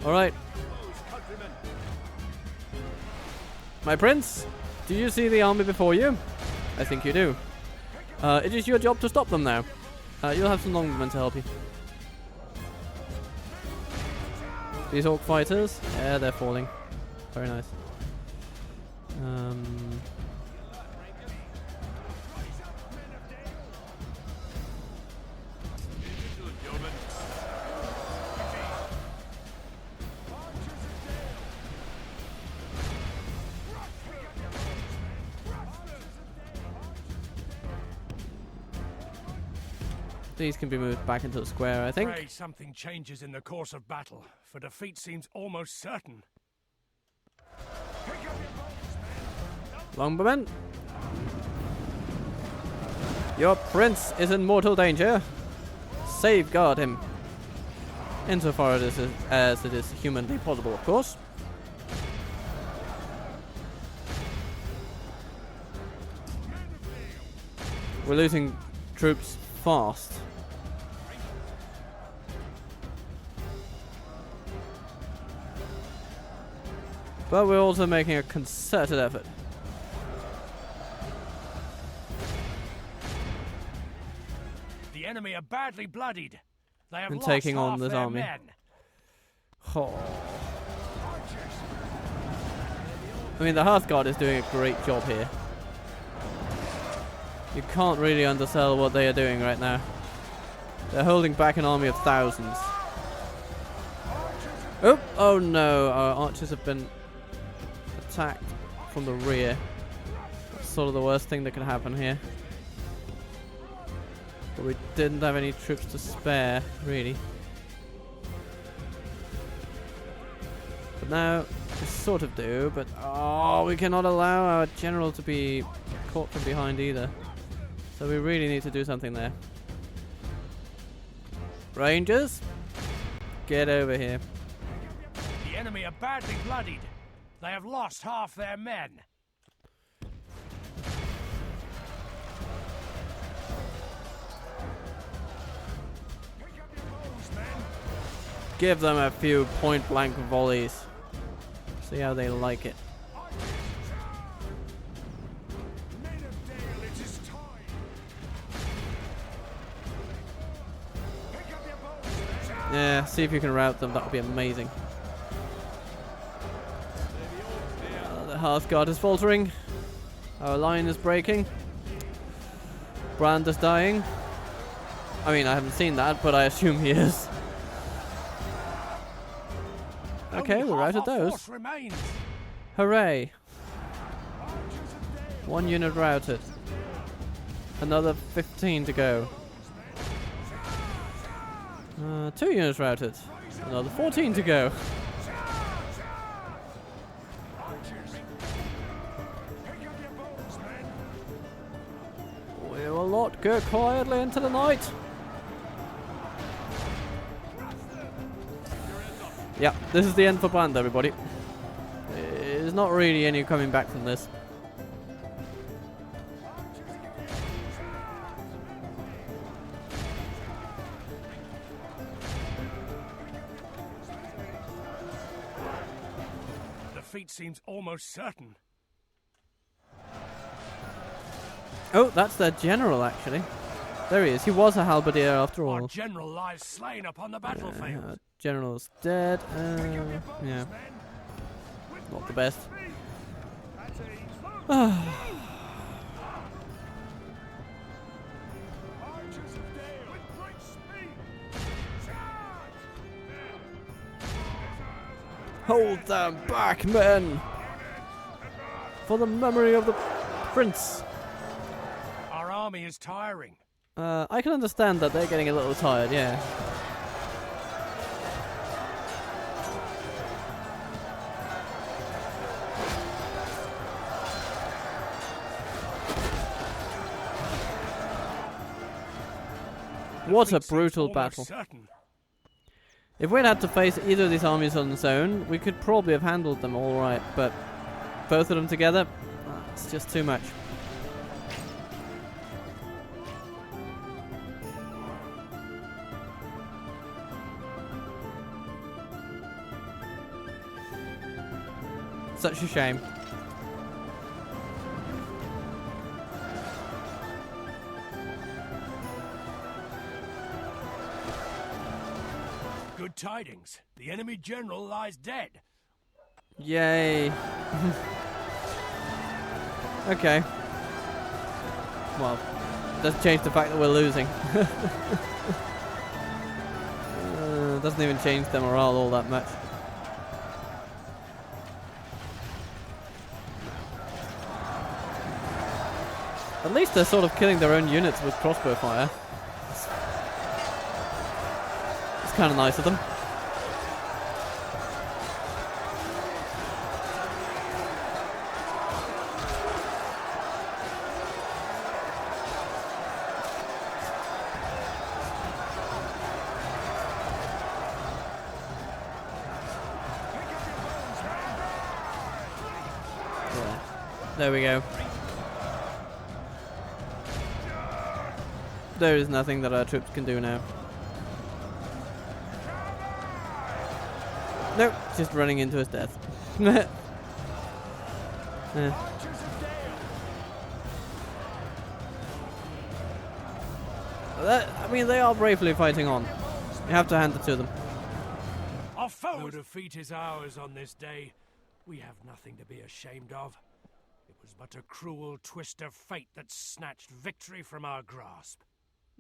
Alright. My prince, do you see the army before you? I think you do. It is your job to stop them now. You'll have some longbowmen to help you. These orc fighters, yeah, they're falling. Very nice. These can be moved back into the square, I think. Pray something changes in the course of battle, for defeat seems almost certain. Longbowmen, your prince is in mortal danger. Safeguard him. Insofar as it is humanly possible, of course. We're losing troops fast. But we're also making a concerted effort. The enemy are badly bloodied. They have And lost taking on half this their army. men. Oh. I mean, the Hearthguard is doing a great job here. You can't really undersell what they are doing right now. They're holding back an army of thousands. Oh, oh no, our archers have been attacked from the rear. That's sort of the worst thing that can happen here. But we didn't have any troops to spare, really. But now, we sort of do, but oh, we cannot allow our general to be caught from behind either. So we really need to do something there. Rangers, get over here. The enemy are badly bloodied. They have lost half their men. Give them a few point-blank volleys. See how they like it. Yeah, see if you can rout them. That would be amazing. The Hearthguard is faltering. Our line is breaking. Brand is dying. I mean, I haven't seen that, but I assume he is. Okay, Only we're half out of our those. force remains. Hooray! One unit routed. Another 15 to go. 2 units routed. Another 14 to go. We will not go quietly into the night. Yeah, this is the end for Brand, everybody. There's not really any coming back from this. Defeat seems almost certain. Oh, that's their general, actually. There he is. He was a halberdier after Our all. general lies slain upon the battlefield. General's dead. Yeah, not the best. Hold them back, men! For the memory of the prince. Our army is tiring. I can understand that they're getting a little tired, yeah. What a Defeat seems brutal almost battle. certain. If we'd had to face either of these armies on its own, we could probably have handled them all right, but both of them together, it's just too much. Such a shame. Good tidings. The enemy general lies dead. Yay. Okay. Well, doesn't change the fact that we're losing. Doesn't even change the morale all that much. At least they're sort of killing their own units with crossbow fire. It's kind of nice of them. Yeah. There we go. There is nothing that our troops can do now. Nope, just running into his death. Eh. I mean, they are bravely fighting on. You have to hand it to them. Our foe No is defeat is ours on this day. We have nothing to be ashamed of. It was but a cruel twist of fate that snatched victory from our grasp.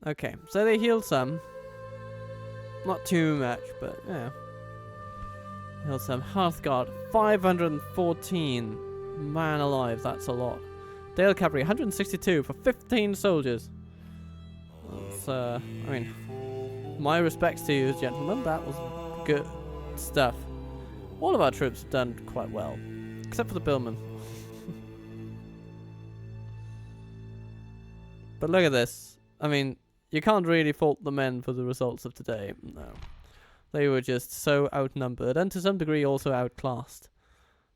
Okay, so they healed some. Not too much, but yeah. Healed some. Hearthguard, 514. Man alive, that's a lot. Dale Cavalry, 162 for 15 soldiers. That's, I mean, my respects to you, gentlemen. That was good stuff. All of our troops have done quite well, except for the billmen. But look at this. I mean, you can't really fault the men for the results of today. No. They were just so outnumbered, and to some degree also outclassed,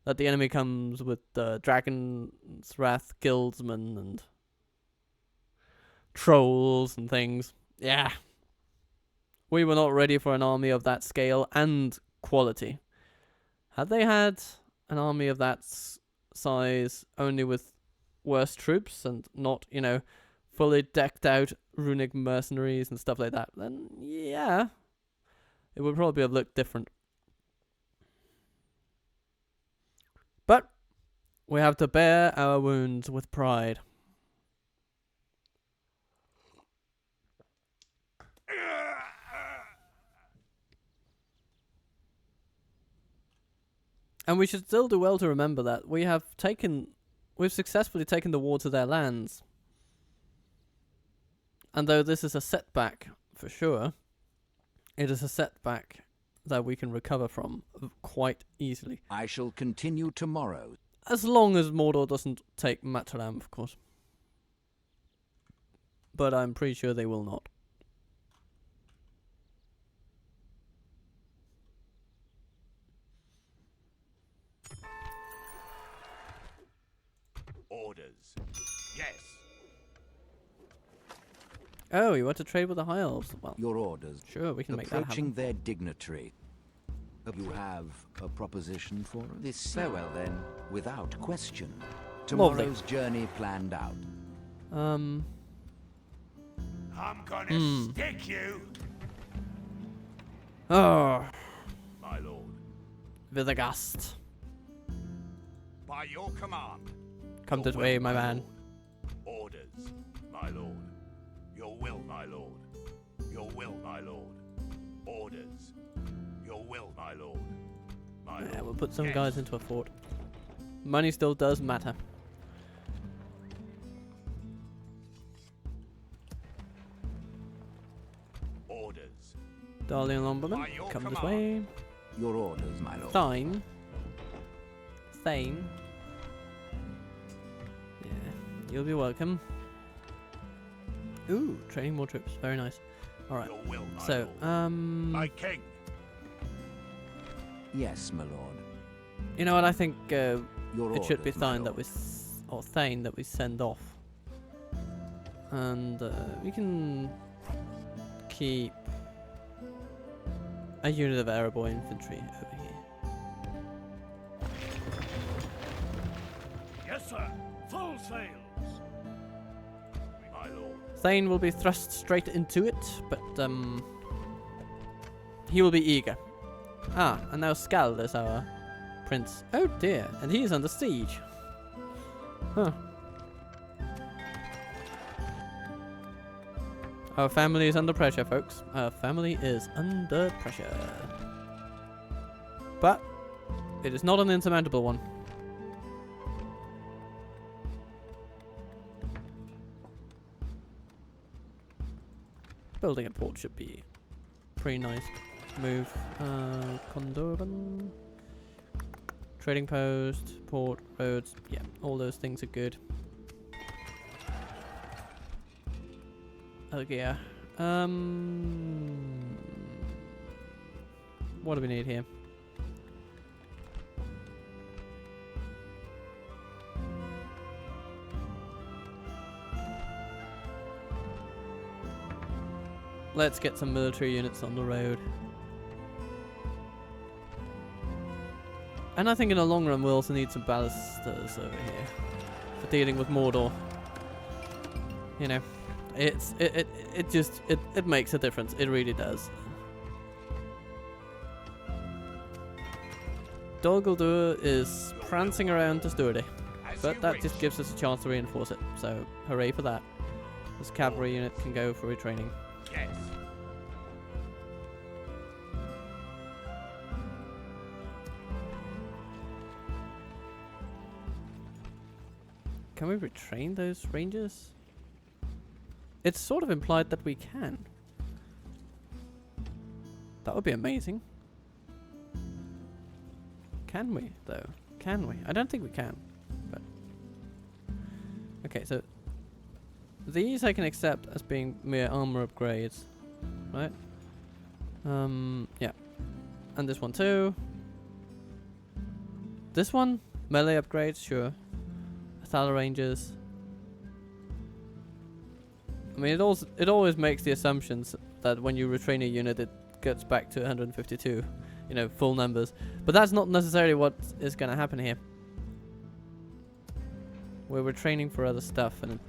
that the enemy comes with Dragon's Wrath guildsmen and trolls and things. Yeah. We were not ready for an army of that scale and quality. Had they had an army of that size only with worse troops and not, you know, fully decked out runic mercenaries and stuff like that, then yeah, it would probably have looked different. But we have to bear our wounds with pride. And we should still do well to remember that we've successfully taken the war to their lands. And though this is a setback, for sure, it is a setback that we can recover from quite easily. I shall continue tomorrow. As long as Mordor doesn't take Mataram, of course. But I'm pretty sure they will not. Orders. Yes. Oh, you want to trade with the High Elves? Well, Your orders. sure, we can make that Approaching happen. their dignitary. You have a proposition for us? This farewell then, without question. Tomorrow's journey planned out. I'm gonna stick you, Oh, my lord. Vidagast. By your command. Come Your this way, will, my man. lord. Orders, my lord. Your will, my lord. Your will, my lord. Orders. Your will, my lord. My Yeah, lord. we'll put some Yes. guys into a fort. Money still does matter. Orders. Darling Lumberman, By your come this command. way. Your orders, my lord. Thane. Yeah, you'll be welcome. Ooh, training more troops. Very nice. Alright. Your will, my So, lord. My king. Yes, my lord. you know what? I think Your it should be orders, my Thane that lord. or Thane that we send off, and we can keep a unit of airborne infantry over here. Yes, sir. Full sails. My lord. Thane will be thrust straight into it, but he will be eager. Ah, and now Skald is our prince. Oh dear, and he is under siege. Huh. Our family is under pressure, folks. Our family is under pressure. But it is not an insurmountable one. Building a port should be a pretty nice move. Condorban. Trading post, port, roads. Yeah, all those things are good. Okay, yeah. What do we need here? Let's get some military units on the road. And I think in the long run we'll also need some ballisters over here for dealing with Mordor. You know, it makes a difference. It really does. Dol Guldur is prancing around to sturdy, but that just gives us a chance to reinforce it. So hooray for that! This cavalry unit can go for retraining. Yes. Can we retrain those rangers? It's sort of implied that we can. That would be amazing. Can we, though? Can we? I don't think we can. But okay, so these I can accept as being mere armor upgrades, right? Yeah. And this one too. This one, melee upgrades, sure. Thala Rangers. I mean, it always makes the assumptions that when you retrain a unit, it gets back to 152, you know, full numbers. But that's not necessarily what is going to happen here. We're retraining for other stuff, and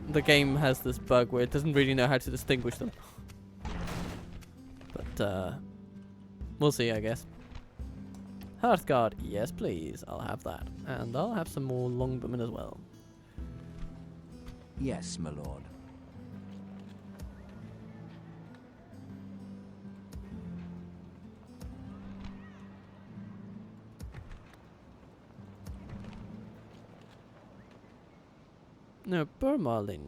the game has this bug where it doesn't really know how to distinguish them. But we'll see, I guess. Hearthguard, yes please, I'll have that. And I'll have some more longbowmen as well. Yes, my lord. No, Burmarling.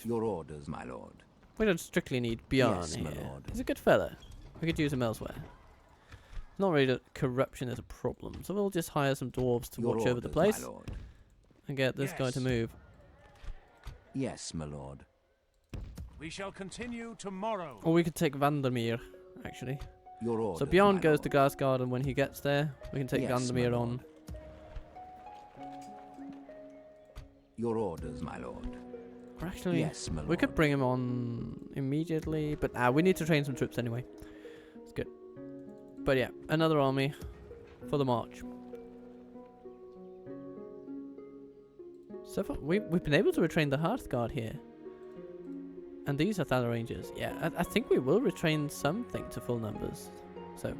Your orders, my lord. We don't strictly need Bjorn Yes, here. my lord. He's a good fella. We could use him elsewhere. Not really that corruption is a problem, so we'll just hire some dwarves to Your watch over the orders, place my lord. and get this guy to Yes. move. Yes, my lord. We shall continue tomorrow. Or we could take Vandermeer, actually. Your orders, So Bjorn my goes lord. to Garsgard, and when he gets there, we can take Yes, my Vandermeer on. lord. Your orders, my lord. Or actually, Yes, my lord. we could bring him on immediately, but we need to train some troops anyway. It's good. But yeah, another army for the march. So far, we've been able to retrain the Hearthguard here. And these are Thala Rangers. Yeah, I think we will retrain something to full numbers. So,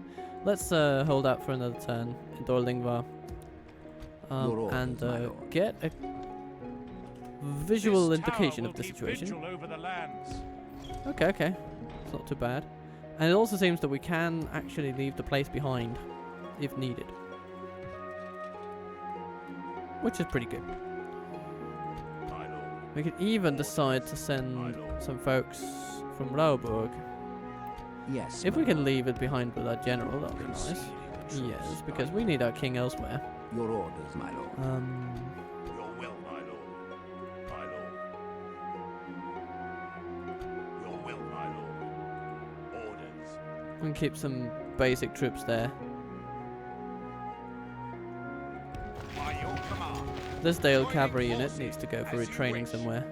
let's hold out for another turn in Dorlingvar. Your orders, And my lord. get a visual This indication tower of the will keep situation. vigil over the lands. Okay. It's not too bad. And it also seems that we can actually leave the place behind if needed. Which is pretty good. My lord. We could even decide to send some folks from Rauburg. Yes, If my we can lord. leave it behind with our general, that would be nice. Conceding a truce, Yes, my because we lord. need our king elsewhere. Your orders, my lord. Your will, my lord. My lord. Your will, my lord. Orders. We can keep some basic troops there. By your command. This Dale cavalry unit needs to go for As you retraining wish. somewhere.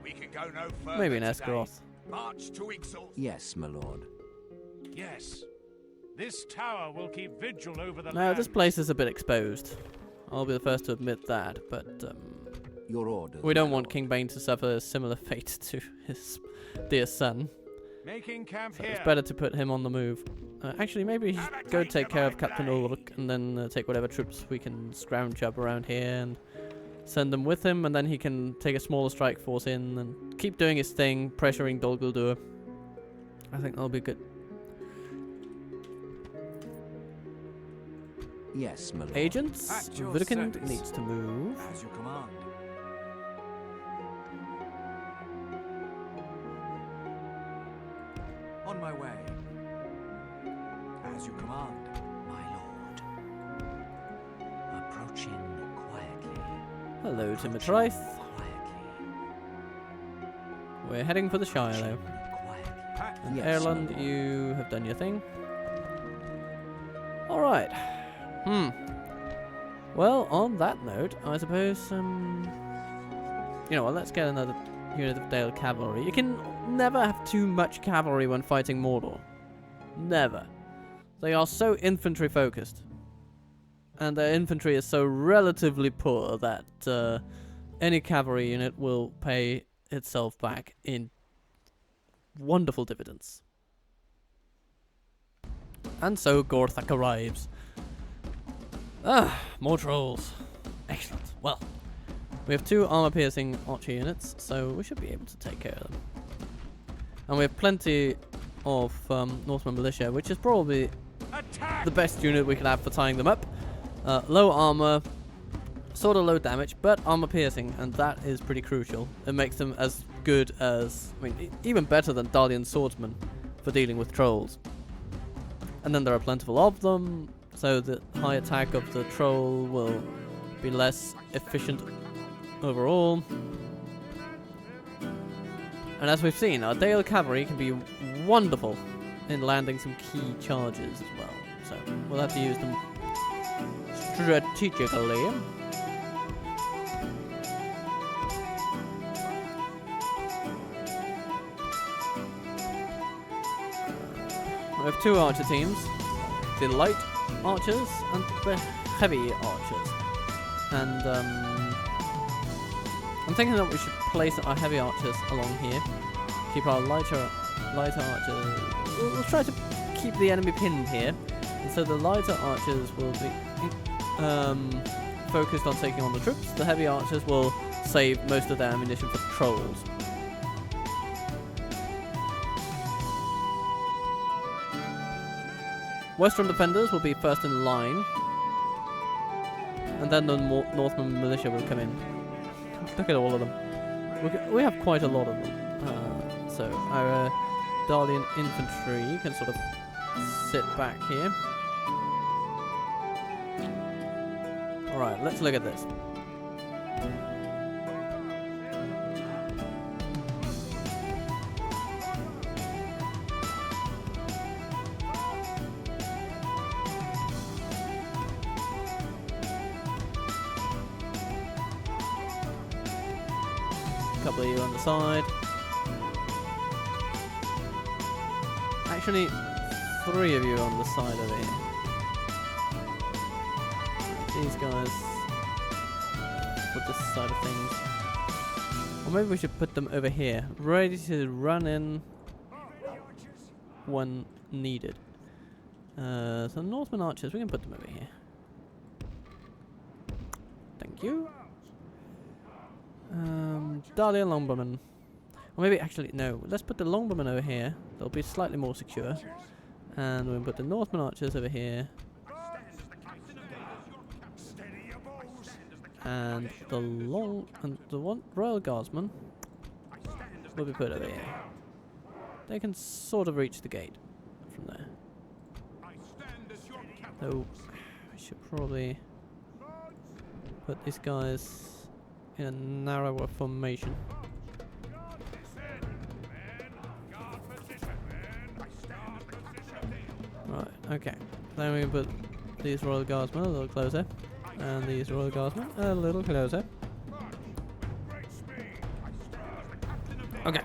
We can go no further. Maybe in today. Esgaroth. March to exhaust. Yes, my lord. Yes. This tower will keep vigil over the Now, this lands. place is a bit exposed. I'll be the first to admit that, but Your orders. we don't my want lord. King Bane to suffer a similar fate to his dear son. Making camp So here. it's better to put him on the move. Actually, maybe he should go take care of Captain Ulrich and then take whatever troops we can scrounge up around here and send them with him, and then he can take a smaller strike force in and keep doing his thing, pressuring Dol Guldur. I think that'll be good. Yes, my lord. Agents, At your Vidukind service. needs to move. As you command. On my way. As you command. My lord. Approaching quietly. Hello to Approaching Matraith. Quietly. We're heading for the Shire though. Approaching quietly. Pack. And Yes, Erland, my lord. you have done your thing. Alright. Well, on that note, I suppose, you know what, let's get another unit of Dale cavalry. You can never have too much cavalry when fighting Mordor. Never. They are so infantry focused. and their infantry is so relatively poor that any cavalry unit will pay itself back in wonderful dividends. And so Gorthak arrives. Ah, more trolls. Excellent. Well, we have 2 armor-piercing archer units, so we should be able to take care of them. And we have plenty of Northman militia, which is probably the best unit we could have for tying them up. Low armor, sort of low damage, but armor-piercing, and that is pretty crucial. It makes them as good as, I mean, even better than Dalian swordsmen for dealing with trolls. And then there are plentiful of them, so the high attack of the troll will be less efficient overall. And as we've seen, our Dale cavalry can be wonderful in landing some key charges as well. So we'll have to use them strategically. We have 2 archer teams, the light archers and the heavy archers. And I'm thinking that we should place our heavy archers along here, keep our lighter archers. We'll try to keep the enemy pinned here, and so the lighter archers will be focused on taking on the troops. The heavy archers will save most of their ammunition for trolls. Western defenders will be first in line, and then the Northman militia will come in. Look at all of them. We have quite a lot of them. So our Dalian infantry can sort of sit back here. Alright, let's look at this. Couple of you on the side. Actually, 3 of you on the side over here. These guys for this side of things. Or maybe we should put them over here, ready to run in when needed. So Northman archers, we can put them over here. Thank you. Dalian longbowmen. Or maybe actually no. Let's put the longbowmen over here. They'll be slightly more secure. And we'll put the Northman archers over here. And the Royal Guardsmen will be put over here. They can sort of reach the gate from there. So we should probably put these guys in a narrower formation. Right, okay. Then we can put these Royal Guardsmen a little closer. And these Royal Guardsmen a little closer. Okay.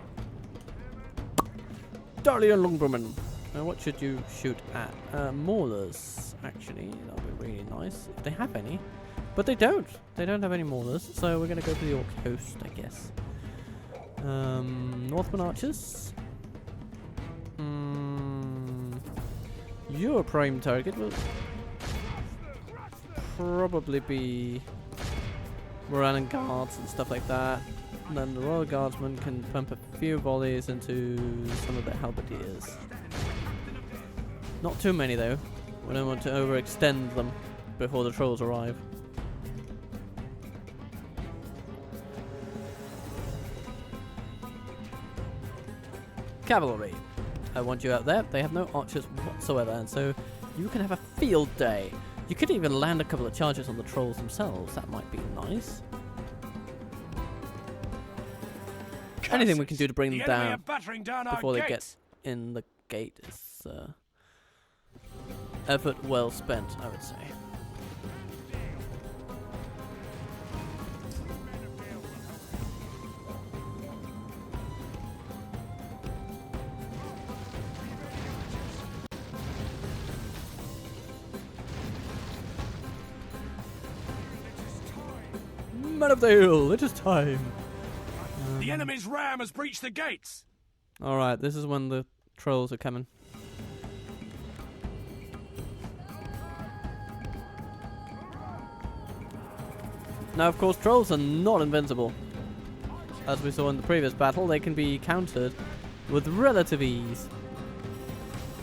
Dalian longbowmen. Now what should you shoot at? Maulers, actually. That would be really nice. If they have any. But they don't. They don't have any maulers. So we're going to go to the Orc Coast, I guess. Northman archers. Your prime target will probably be Moran guards and stuff like that. And then the Royal Guardsmen can pump a few volleys into some of the halberdiers. Not too many though. We don't want to overextend them before the trolls arrive. Cavalry. I want you out there. They have no archers whatsoever, and so you can have a field day. You could even land a couple of charges on the trolls themselves. That might be nice. Anything we can do to bring them down before they get in the gate is effort well spent, I would say. Men of the hill, it is time. The enemy's ram has breached the gates. Alright, this is when the trolls are coming. Now, of course, trolls are not invincible. As we saw in the previous battle, they can be countered with relative ease.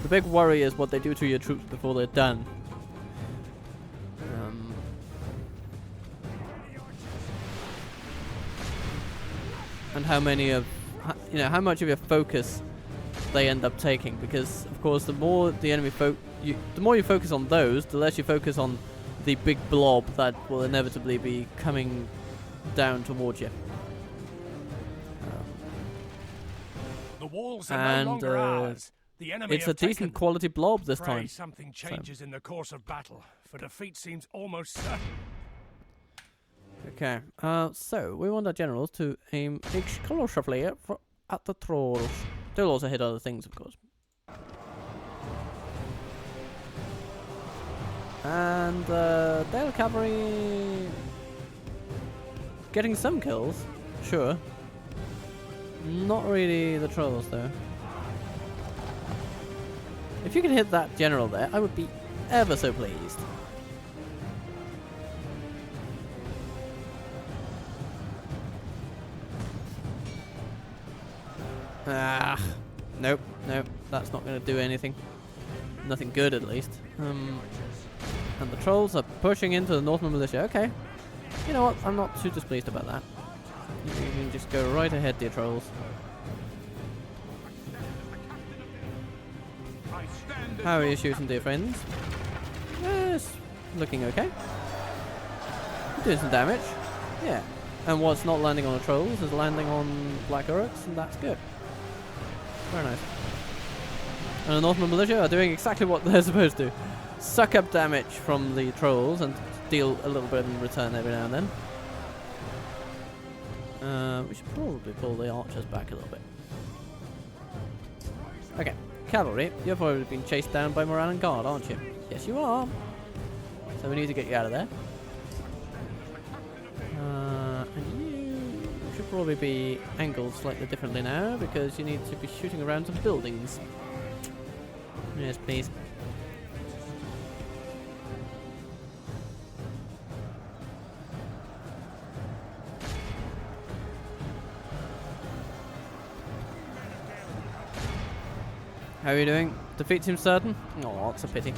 The big worry is what they do to your troops before they're done. And how many of, how much of your focus they end up taking, because of course the more the enemy the more you focus on those, the less you focus on the big blob that will inevitably be coming down towards you. The walls are no longer ours. The enemy it's a have taken decent quality blob this Pray time. something changes in the course of battle, for defeat seems almost certain. Okay, so we want our generals to aim exclusively at the trolls. They'll also hit other things, of course. And Dale Cavalry getting some kills, sure. Not really the trolls, though. If you can hit that general there, I would be ever so pleased. Ah, nope, that's not going to do anything. Nothing good, at least. And the trolls are pushing into the Northern militia. Okay. You know what? I'm not too displeased about that. You can just go right ahead, dear trolls. How are you shooting, dear friends? Yes, looking okay. Doing some damage. Yeah. And what's not landing on the trolls is landing on black orcs, and that's good. Very nice. And the Northern militia are doing exactly what they're supposed to. Suck up damage from the trolls and deal a little bit in return every now and then. We should probably pull the archers back a little bit. Okay, cavalry, you've already been chased down by Moran and Guard, aren't you? Yes, you are. So we need to get you out of there. And you should probably be angled slightly differently now, because you need to be shooting around some buildings. Yes, please. How are you doing? Defeat seems certain? Oh, it's a pity.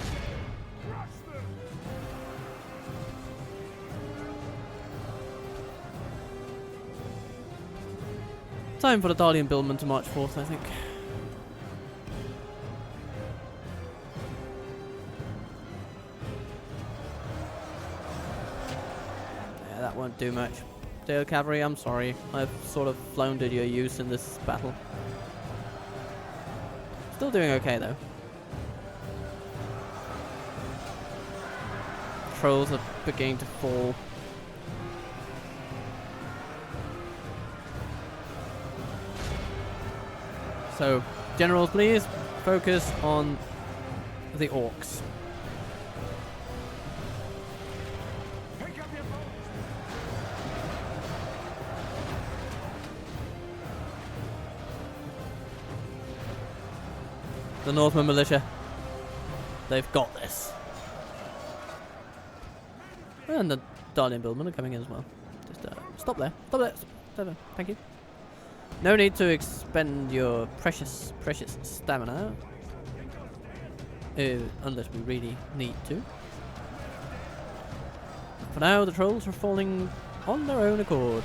Time for the Darlian Billman to march forth, I think. Yeah, that won't do much. Dale Cavalry, I'm sorry. I've sort of floundered your use in this battle. Still doing okay, though. Trolls are beginning to fall. So, generals, please focus on the orcs. The Northman militia. They've got this. And the Darlian Billmen are coming in as well. Just stop there. Stop there. Stop there. Thank you. No need to expend your precious stamina. Unless we really need to. For now, the trolls are falling on their own accord.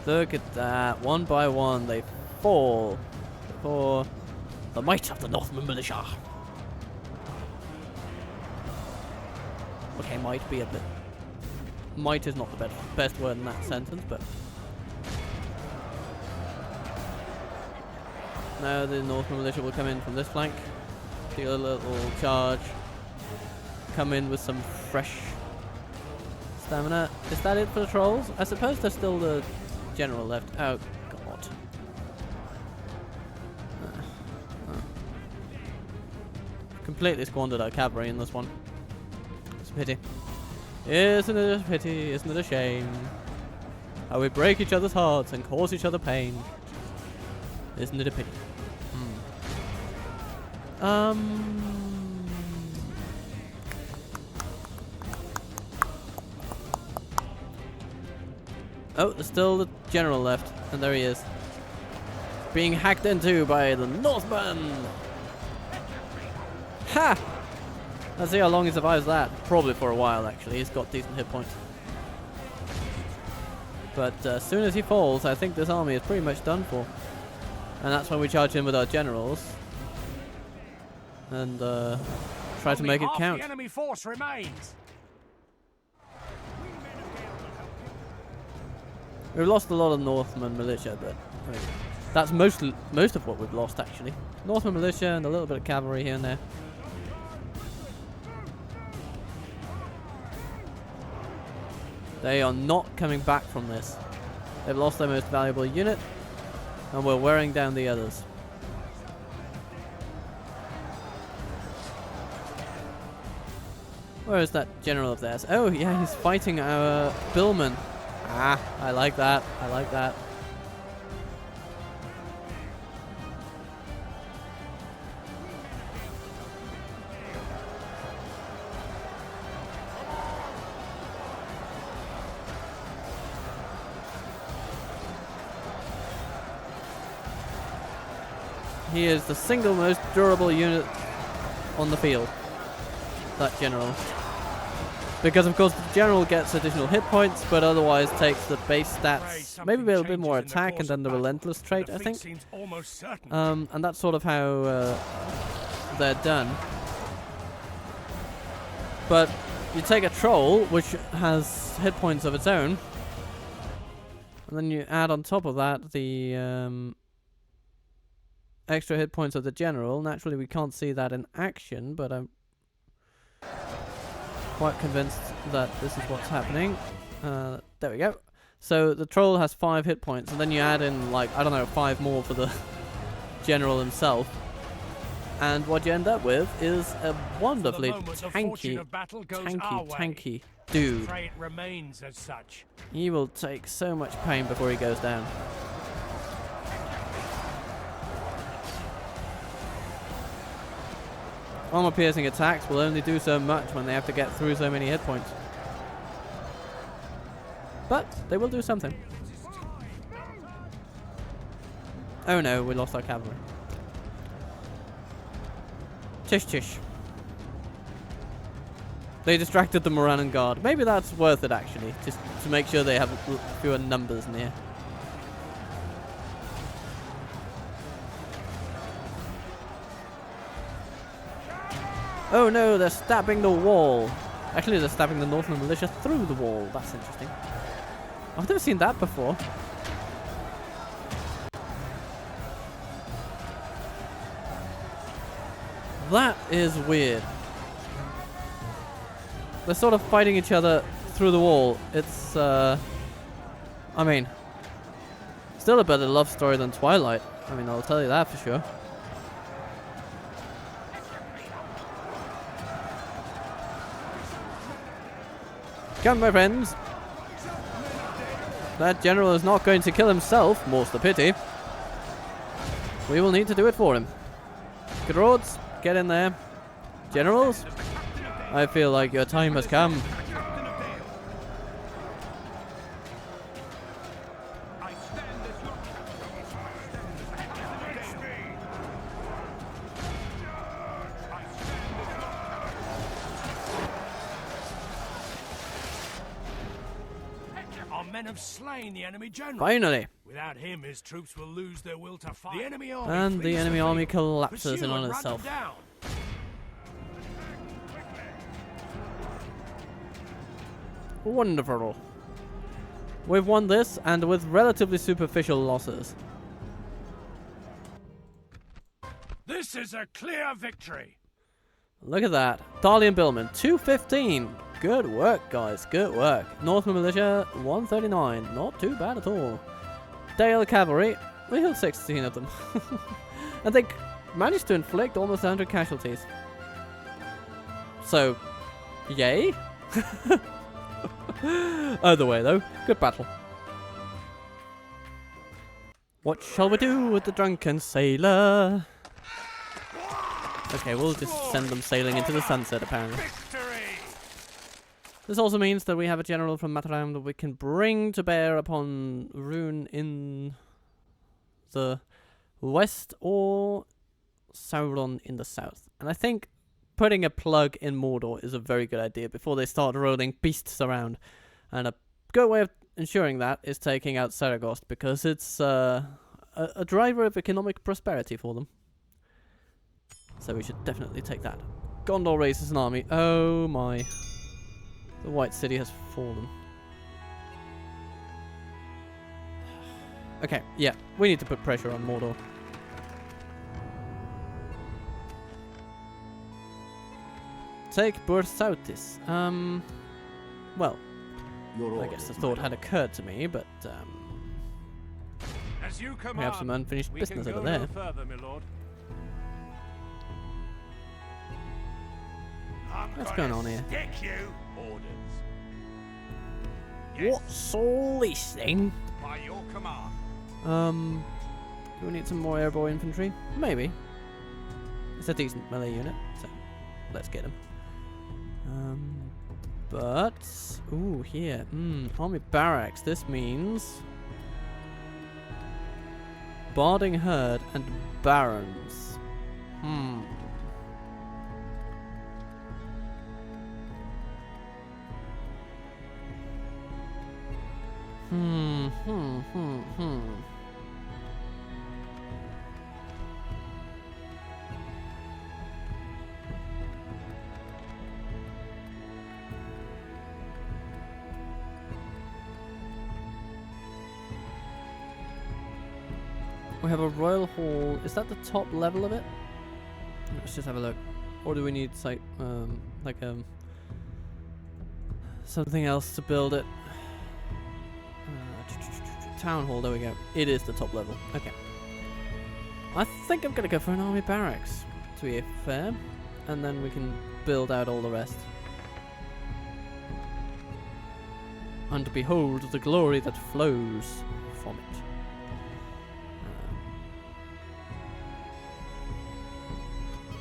Look at that. One by one, they fall before the might of the Northman militia. Okay, might be a bit... Might is not the best word in that sentence, but... Now the Northman militia will come in from this flank. Deal a little charge. Come in with some fresh stamina. Is that it for the trolls? I suppose there's still the general left. Oh, God. Completely squandered our cavalry in this one. a pity. Isn't it a pity? Isn't it a shame? How we break each other's hearts and cause each other pain. Isn't it a pity? Oh, there's still the general left, and there he is. Being hacked into by the Northmen! Ha! Let's see how long he survives that. Probably for a while, actually. He's got decent hit points. But as soon as he falls, I think this army is pretty much done for. And that's when we charge in with our generals. And try to make it count. The enemy force remains. We've lost a lot of Northman militia, but I mean, that's most of what we've lost, actually. Northman militia and a little bit of cavalry here and there. They are not coming back from this. They've lost their most valuable unit, and we're wearing down the others. Where is that general of theirs? Oh, yeah, he's fighting our billman. Ah, I like that. I like that. He is the single most durable unit on the field. That general. Because of course the general gets additional hit points, but otherwise takes the base stats, maybe a little bit more attack and then the relentless trait, I think. And that's sort of how they're done. But you take a troll, which has hit points of its own, and then you add on top of that the extra hit points of the general. Naturally we can't see that in action, but I'm quite convinced that this is what's happening. There we go. So the troll has 5 hit points, and then you add in, like, I don't know, 5 more for the general himself. And what you end up with is a wonderfully tanky dude. Remains as such. He will take so much pain before he goes down. Armor-piercing attacks will only do so much when they have to get through so many hit points. But they will do something. Oh no, we lost our cavalry. Tish tish. They distracted the Morannon Guard. Maybe that's worth it, actually, just to make sure they have fewer numbers near. Oh no, they're stabbing the wall. Actually, they're stabbing the Northern militia through the wall. That's interesting. I've never seen that before. That is weird. They're sort of fighting each other through the wall. It's, I mean, still a better love story than Twilight. I mean, I'll tell you that for sure. Come, my friends. That general is not going to kill himself, more's the pity. We will need to do it for him. Good roads, get in there. Generals, I feel like your time has come. Men have slain the enemy general. Finally. Without him, his troops will lose their will to fight. The enemy army collapses in on itself. Wonderful. We've won this, and with relatively superficial losses. This is a clear victory. Look at that. Dalian Billman, 215. Good work, guys. Good work. Northman Militia, 139. Not too bad at all. Dale Cavalry, we killed 16 of them. And they managed to inflict almost 100 casualties. So, Yay. Either way, though, good battle. What shall we do with the drunken sailor? Okay, we'll just send them sailing into the sunset, apparently. This also means that we have a general from Mataram that we can bring to bear upon Rhûn in the west or Sauron in the south. And I think putting a plug in Mordor is a very good idea before they start rolling beasts around. And a good way of ensuring that is taking out Saragost, because it's a driver of economic prosperity for them. So we should definitely take that. Gondor raises an army. Oh my. The White City has fallen. Okay, yeah. We need to put pressure on Mordor. Take Bursautis. Well, I guess the thought had occurred to me, but As you command, we have some unfinished business over there. No further, my lord. What's going on here? Stick you. Orders. What's all this then? By your command. Do we need some more airborne infantry? Maybe. It's a decent melee unit, so let's get them. But ooh, here, army barracks. This means barding herd and barons. We have a royal hall. Is that the top level of it? Let's just have a look. Or do we need something else to build it? Town hall, there we go. It is the top level. Okay. I think I'm gonna go for an army barracks, to be fair. And then we can build out all the rest. And behold the glory that flows from it.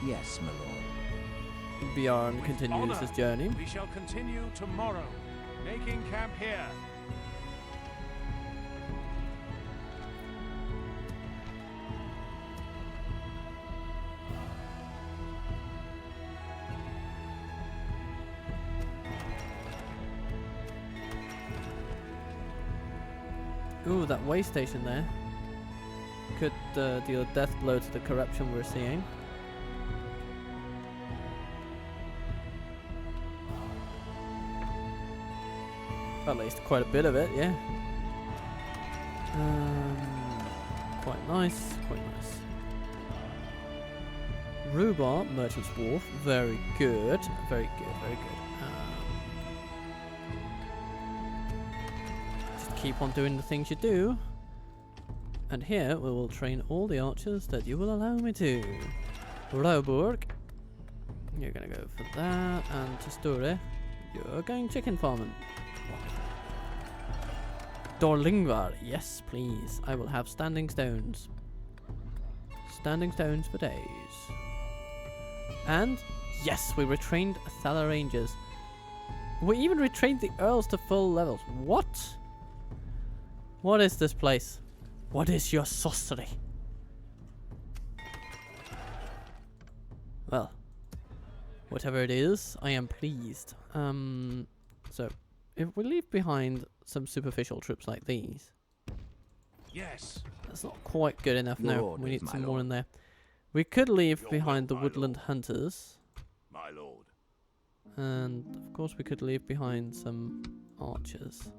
Yes, my lord. Bjorn With continues honor, his journey. We shall continue tomorrow, making camp here. Ooh, that way station there could deal a death blow to the corruption we're seeing. At least quite a bit of it, yeah. Quite nice, quite nice. Rhubarb, Merchant's Wharf, very good, very good, very good. Just keep on doing the things you do. And here we will train all the archers that you will allow me to. Rauburg, you're gonna go for that, and Testure, you're going chicken farming. Dorlingvar, yes please. I will have standing stones. Standing stones for days. And yes, we retrained Thala Rangers. We even retrained the Earls to full levels. What? What is this place? What is your sorcery? Well, whatever it is, I am pleased. So, if we leave behind some superficial troops like these, Yes. that's not quite good enough. Your No, orders, we need my some more lord. in there. We could leave Your behind the will, my woodland lord. hunters, My lord. and of course we could leave behind some archers.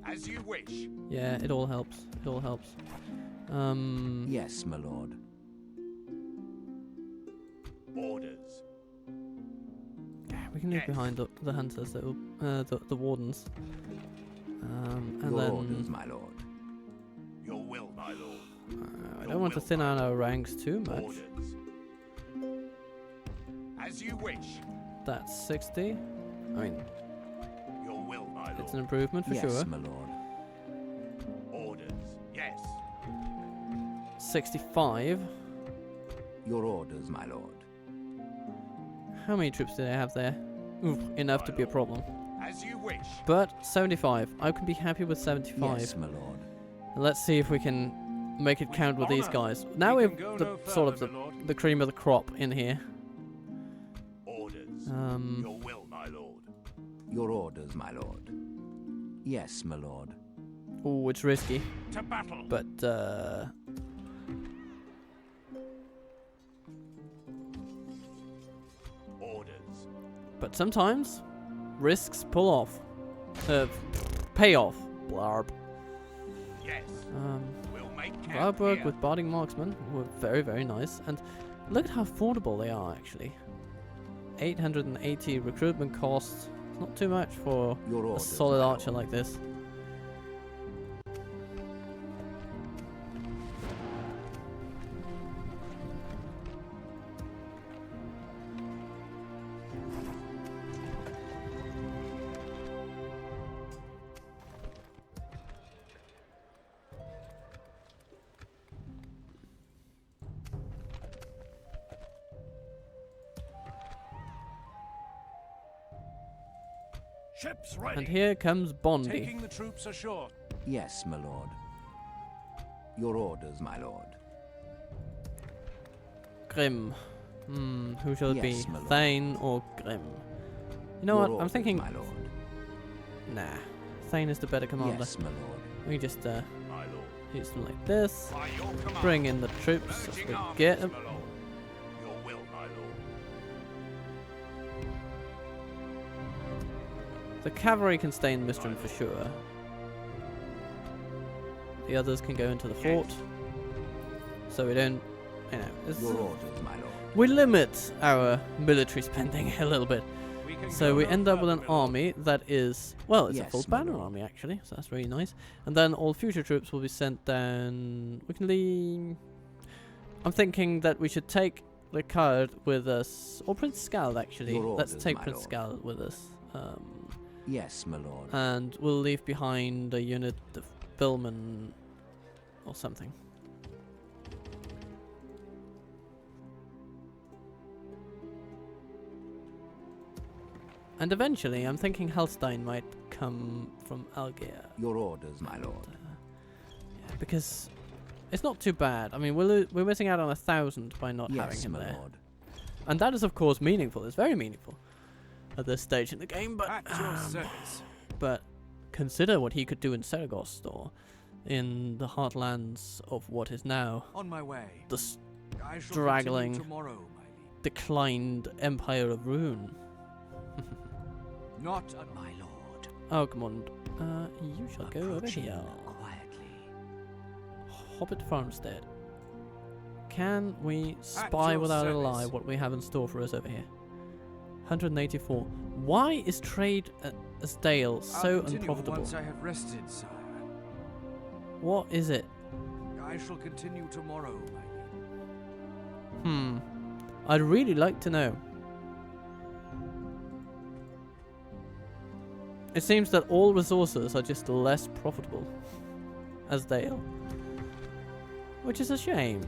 As you wish. Yeah, it all helps. It all helps. Yes, my lord. Orders. We can leave Yes. behind the hunters, that will, the wardens. And Your then orders, my lord. Your will, my lord. I don't want to thin out our ranks too much. Orders. As you wish. That's 60. I mean, Your will, my lord. it's an improvement for Yes, sure. my lord. Orders. Yes. 65. Your orders, my lord. How many troops do they have there? Oof, enough to be a problem. As you wish. But 75. I can be happy with 75. Yes, my lord. Let's see if we can make it count with these guys. Now We we can have go the no sort of further, my lord. the cream of the crop in here. Orders. Um, Your will, my lord. Your orders, my lord. Yes, my lord. oh, it's risky, To battle. but Orders. but sometimes risks pull off, pay off. Blarb. Yes. We'll make camp Varburg here. with barding marksmen were very, very nice, and look at how affordable they are actually. 880 recruitment costs. Not too much for Your a orders, solid my archer lord. like this. Ships ready. And here comes Bondi. Taking the troops ashore. Yes, my lord. Your orders, my lord. Grim. Who shall it Yes, be? my lord. Thane or Grim? You know Your what? I'm orders, thinking. my lord. Nah. Thane is the better commander. Yes, my lord. We just My lord. use them like this. By your command. Bring in the troops as Urging we armies, get them. my lord. Your will, my lord. The cavalry can stay in Mistral for sure. The others can go into the fort. So we don't, you know, Your orders, my lord. we limit our military spending a little bit. We can So go we no end up with an further, my lord. army that is, well, it's a Yes, full my banner lord. army actually, so that's really nice. And then all future troops will be sent down. We can leave. I'm thinking that we should take the card with us, or Prince Scald actually. Your Let's orders, take my Prince lord. Scald with us. Yes, my lord. And we'll leave behind a unit of billmen or something. And eventually, I'm thinking Helstein might come from Algier. Your orders, my lord. Yeah, because it's not too bad. I mean, we're missing out on 1,000 by not having Yes, him my there. lord. And that is, of course, meaningful. It's very meaningful at this stage in the game. But At your service. But consider what he could do in Saragost or in the heartlands of what is now On my way. the I shall straggling, continue tomorrow, my liege. declined Empire of Rhûn. Not at my lord. Oh, come on. You shall go over Approaching here. quietly. Hobbit Farmstead. Can we spy your without a service. lie what we have in store for us over here? 184. Why is trade as Dale so I'll continue unprofitable? once I have rested, sire. What is it? I shall continue tomorrow, my liege. I'd really like to know. It seems that all resources are just less profitable as Dale. Which is a shame.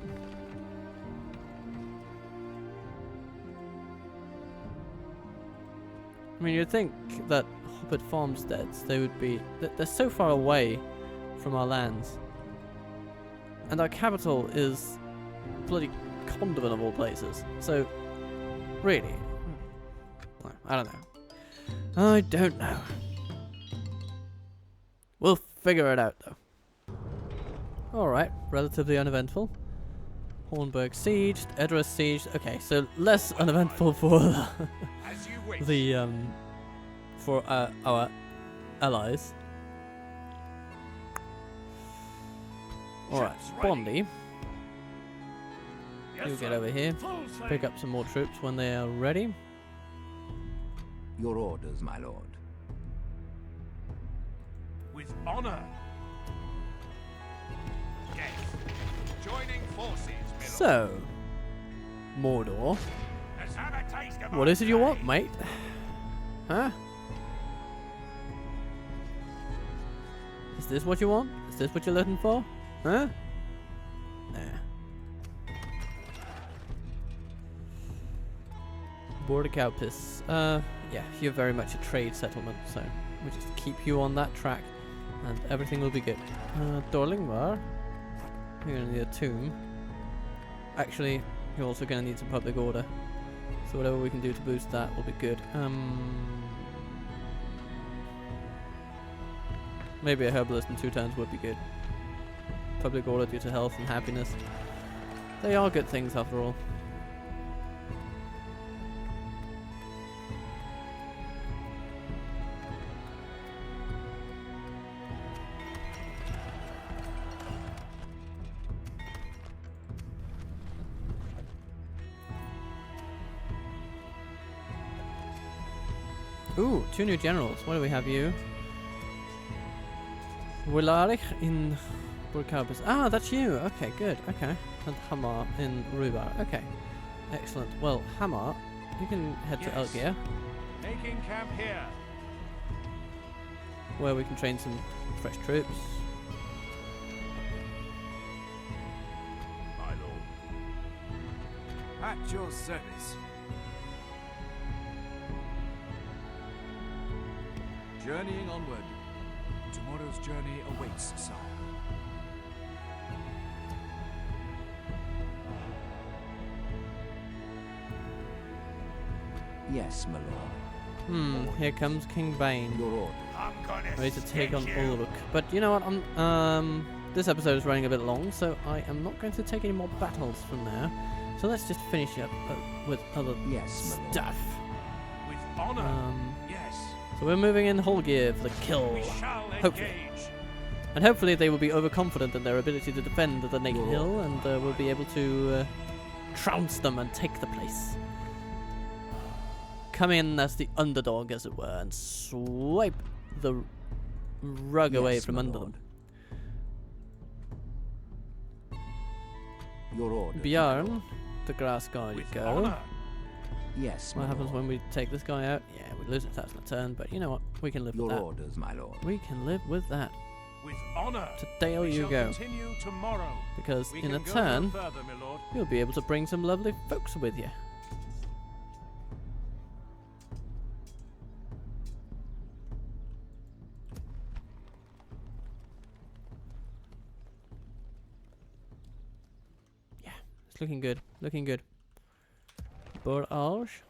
I mean, you'd think that Hobbit farmsteads, they would be... They're so far away from our lands. And our capital is bloody Condon of all places. So, really? I don't know. I don't know. We'll figure it out, though. Alright, relatively uneventful. Hornburg sieged, Edras sieged. Okay, so less uneventful for As you wish. the for our allies. Alright, Ships ready. Bondi, Yes, you get sir. over here. Full sail. Pick up some more troops when they are ready. Your orders, my lord. With honor. Yes. Joining forces, my lord. So, Mordor. Let's have a taste of What my is it you want, blade. mate? Huh? Is this what you want? Is this what you're looking for? Huh? Nah. Border cow piss. Yeah, you're very much a trade settlement, so we'll just keep you on that track and everything will be good. Dorlingvar. You're gonna need a tomb. Actually, you're also gonna need some public order. So whatever we can do to boost that will be good. Maybe a herbalist in 2 turns would be good. Public order due to health and happiness. They are good things after all. Ooh, 2 new generals. Why do we have you? Willarich in Burkabus. Ah, that's you. Okay, good. Okay. And Hamar in Rubar. Okay. Excellent. Well, Hamar, you can head to Yes. Elgir, Making camp here. where we can train some fresh troops. My lord. At your service. Journeying onward. Tomorrow's journey awaits, sire. Yes, my lord. Here comes King Bane, Your order. I'm gonna ready to take on stick you. Ulrich. But you know what? This episode is running a bit long, so I am not going to take any more battles from there. So let's just finish up with other Yes, my lord. stuff. With honor. Yes. So we're moving in Holgear for the kill. We shall Hopefully. engage. And hopefully they will be overconfident in their ability to defend the Naked Hill, and we'll be able to trounce them and take the place. Come in as the underdog, as it were, and swipe the rug away Yes, from my under lord. them. Your order. Bjorn, the grass guy, you With go. honor. Yes, my What happens lord. when we take this guy out? Yeah, we lose 1,000 a turn, but you know what? We can live Your with that. orders, my lord. We can live with that. With honor. To Dale We you shall go, continue tomorrow. because We in a can go turn, no further, my lord. you'll be able to bring some lovely folks with you. Yeah, it's looking good. Looking good. Borage.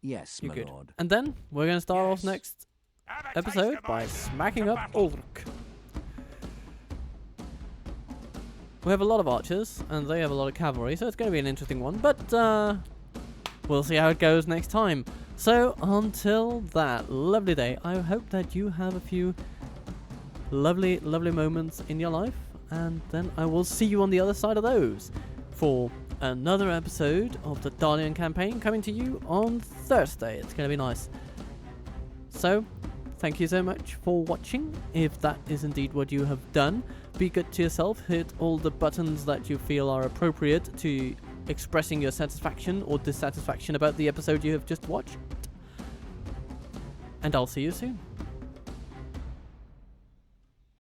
Yes, You're my good. lord. And then we're going to start off Yes. next Have a taste episode of my by blood. smacking To up battle. Ulrich. We have a lot of archers, and they have a lot of cavalry, so it's going to be an interesting one, but we'll see how it goes next time. So, until that lovely day, I hope that you have a few lovely, lovely moments in your life, and then I will see you on the other side of those for another episode of the Dalian campaign coming to you on Thursday. It's going to be nice. So, thank you so much for watching. If that is indeed what you have done, be good to yourself. Hit all the buttons that you feel are appropriate to expressing your satisfaction or dissatisfaction about the episode you have just watched. And I'll see you soon.